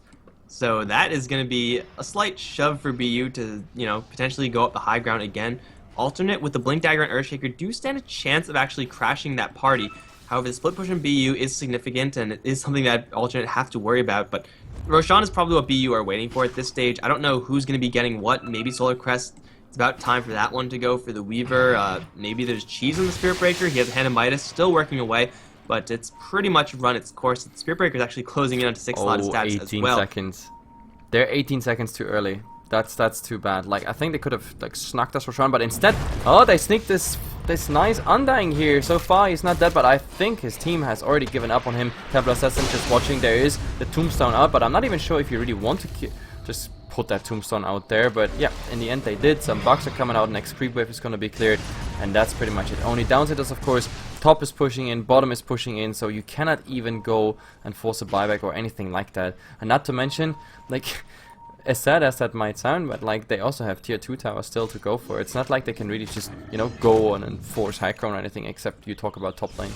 So that is going to be a slight shove for BU to, potentially go up the high ground again. Alternate with the Blink Dagger and Earthshaker do stand a chance of actually crashing that party. However, the split push from BU is significant, and it is something that Alternate have to worry about. But Roshan is probably what BU are waiting for at this stage. I don't know who's going to be getting what. Maybe Solar Crest. It's about time for that one to go for the Weaver. Maybe there's Cheese on the Spirit Breaker. He has a Hand of Midas still working away. But it's pretty much run its course. The Spirit Breaker is actually closing in onto 6-slotted stats as well.
18 seconds. They're 18 seconds too early. That's too bad. Like, I think they could have snuck this Roshan, but instead, they sneaked this nice Undying here. So far, he's not dead, but I think his team has already given up on him. Templar Assassin just watching. There is the Tombstone out, but I'm not even sure if you really want to just put that Tombstone out there. But yeah, in the end they did. Some bugs are coming out. Next creep wave is going to be cleared, and that's pretty much it. Only downside is, of course, top is pushing in, bottom is pushing in, so you cannot even go and force a buyback or anything like that. And not to mention, like, as sad as that might sound, but like, they also have tier 2 towers still to go for. It's not like they can really just, go on and force high ground or anything, except you talk about top lane.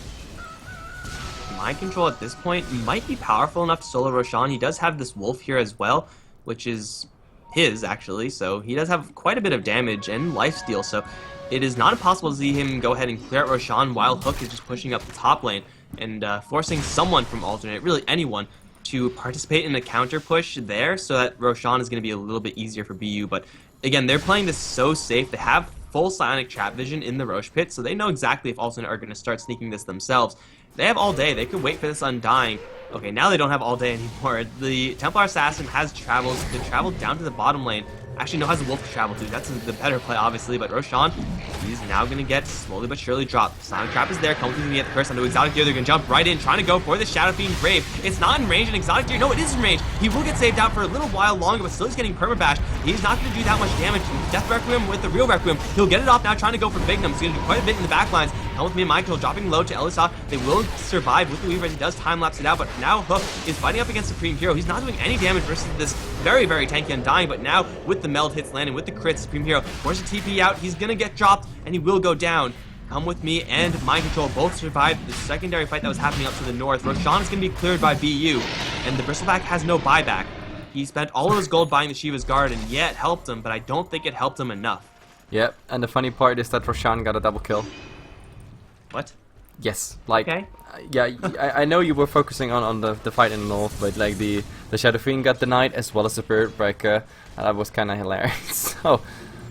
Mind control at this point might be powerful enough to solo Roshan. He does have this wolf here as well, which is his, actually, so he does have quite a bit of damage and lifesteal, so it is not impossible to see him go ahead and clear out Roshan while Hook is just pushing up the top lane and forcing someone from Alternate, really anyone, to participate in a counter push there so that Roshan is going to be a little bit easier for BU. But again, they're playing this so safe. They have full psionic trap vision in the Roche pit, so they know exactly if Alternate are going to start sneaking this themselves. They have all day. They could wait for this Undying. Okay, now they don't have all day anymore. The Templar Assassin has traveled down to the bottom lane. Actually, no, has a wolf to travel to. That's the better play, obviously. But Roshan, he's now going to get slowly but surely dropped. Sonic Trap is there. Coming to get the curse onto Exotic Deer. They're going to jump right in, trying to go for the Shadow Fiend Grave. It's not in range, and Exotic Deer, no, it is in range. He will get saved out for a little while longer, but still he's getting permabashed. He's not going to do that much damage. Death Requiem with the real Requiem. He'll get it off now, trying to go for Bignum. He's going to do quite a bit in the backlines. Come with me and Michael, dropping low to Elisov. They will survive with the Weaver as he does time-lapse it out, but now Hook is fighting up against Supreme Hero. He's not doing any damage versus this very, very tanky Undying, but now with the meld hits landing, with the crit, Supreme Hero forces TP out. He's going to get dropped, and he will go down. Come with me and Mind Control both survived the secondary fight that was happening up to the north. Roshan is going to be cleared by BU, and the Bristleback has no buyback. He spent all of his gold buying the Shiva's Guard, and yeah, it helped him, but I don't think it helped him enough.
Yep, and the funny part is that Roshan got a double kill.
What?
Yes, like,
okay.
Yeah, I know you were focusing on the fight in the north, but like the Shadow Fiend got denied as well as the Spirit Breaker, and that was kind of hilarious. So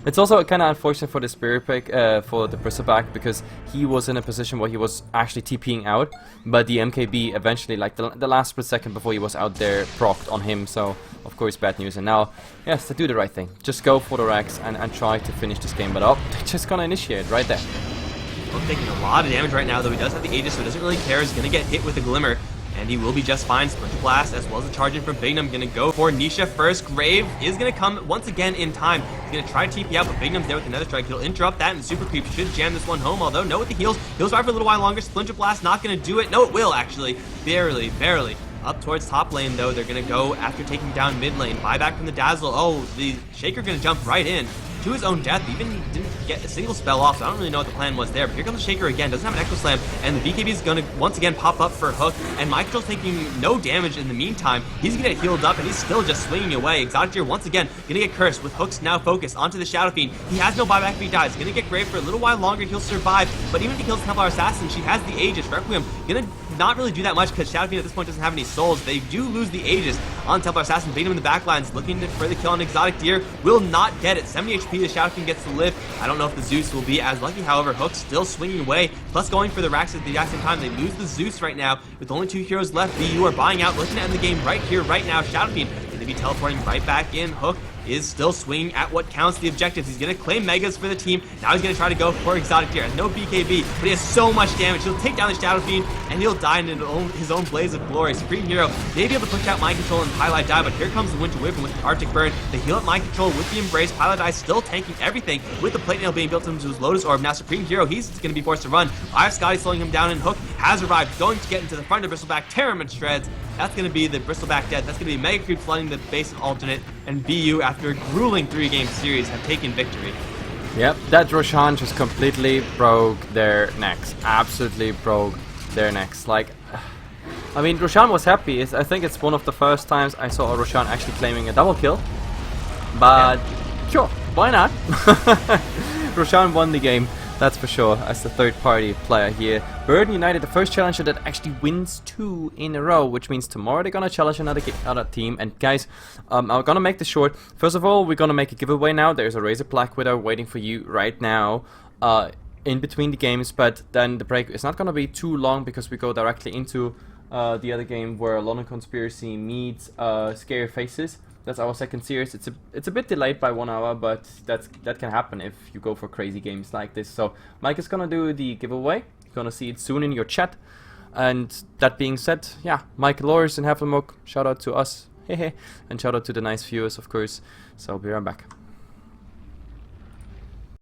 it's also kind of unfortunate for the Spirit Breaker, for the Bristleback, because he was in a position where he was actually TPing out, but the MKB eventually, like the last split second before he was out there, procced on him. So of course bad news. And now, yes, they do the right thing. Just go for the Rax and try to finish this game. But they're just gonna initiate right there.
Hook taking a lot of damage right now, though he does have the Aegis, so he doesn't really care. He's going to get hit with a Glimmer, and he will be just fine. Splinter Blast, as well as the charge in from Bignum, going to go for Nisha first. Grave is going to come once again in time. He's going to try to TP out, but Bignum's there with another strike. He'll interrupt that, and Super Creep should jam this one home, although no with the heals. He'll survive for a little while longer. Splinter Blast not going to do it. No, it will, actually. Barely, barely. Up towards top lane, though, they're going to go after taking down mid lane. Buyback from the Dazzle. Oh, the Shaker going to jump right in. to his own death. Even didn't get a single spell off, so I don't really know what the plan was there. But here comes the Shaker again, doesn't have an Echo Slam, and the BKB is going to once again pop up for Hook, and Mikelorus taking no damage in the meantime. He's going to get healed up, and he's still just swinging away. Exotic Tier once again going to get cursed with Hook's now focused onto the Shadow Fiend. He has no buyback if he dies. Going to get Grave for a little while longer. He'll survive, but even if he kills Templar Assassin, she has the Aegis. Requiem going to not really do that much because Shadow Fiend at this point doesn't have any souls. They do lose the Aegis on Templar Assassin, beating him in the backlines, looking for the kill on Exotic Deer. Will not get it. 70 HP, the Shadow Fiend gets to live. I don't know if the Zeus will be as lucky, however, Hook still swinging away, plus going for the racks at the exact same time. They lose the Zeus right now with only 2 heroes left. BU are buying out, looking to end the game right here, right now. Shadow Fiend going to be teleporting right back in. Hook is still swinging at what counts the objectives. He's going to claim Megas for the team. Now he's going to try to go for Exotic Deer. No BKB, but he has so much damage. He'll take down the Shadow Fiend, and he'll die in his own blaze of glory. Supreme Hero may be able to push out Mind Control and Highlight die, but here comes the Winter Wyvern with the Arctic Burn. The heal at Mind Control with the Embrace. Highlight die still tanking everything with the Plate Nail being built into his Lotus Orb. Now Supreme Hero, he's going to be forced to run. Iron Scotty slowing him down, and Hook has arrived, going to get into the front of Bristleback, tear him in shreds. That's going to be the Bristleback death. That's going to be Mega Creep flooding the base of alternate, and BU, after a grueling 3-game series, have taken victory.
Yep, that Roshan just completely broke their necks. Absolutely broke their necks. Like, I mean, Roshan was happy. I think it's one of the first times I saw a Roshan actually claiming a double kill. But, sure, why not? Roshan won the game. That's for sure, as the third-party player here. Burden United, the first challenger that actually wins 2 in a row, which means tomorrow they're gonna challenge another team. And guys, I'm gonna make this short. First of all, we're gonna make a giveaway now. There's a Razor Black Widow waiting for you right now, in between the games. But then the break is not gonna be too long because we go directly into the other game where London Conspiracy meets Scary Faces. That's our second series. It's a bit delayed by 1 hour, but that can happen if you go for crazy games like this. So Mike is gonna do the giveaway. You're gonna see it soon in your chat. And that being said, yeah, Mikelorus and Heflamoke, shout out to us, and shout out to the nice viewers, of course. So I'll be right back.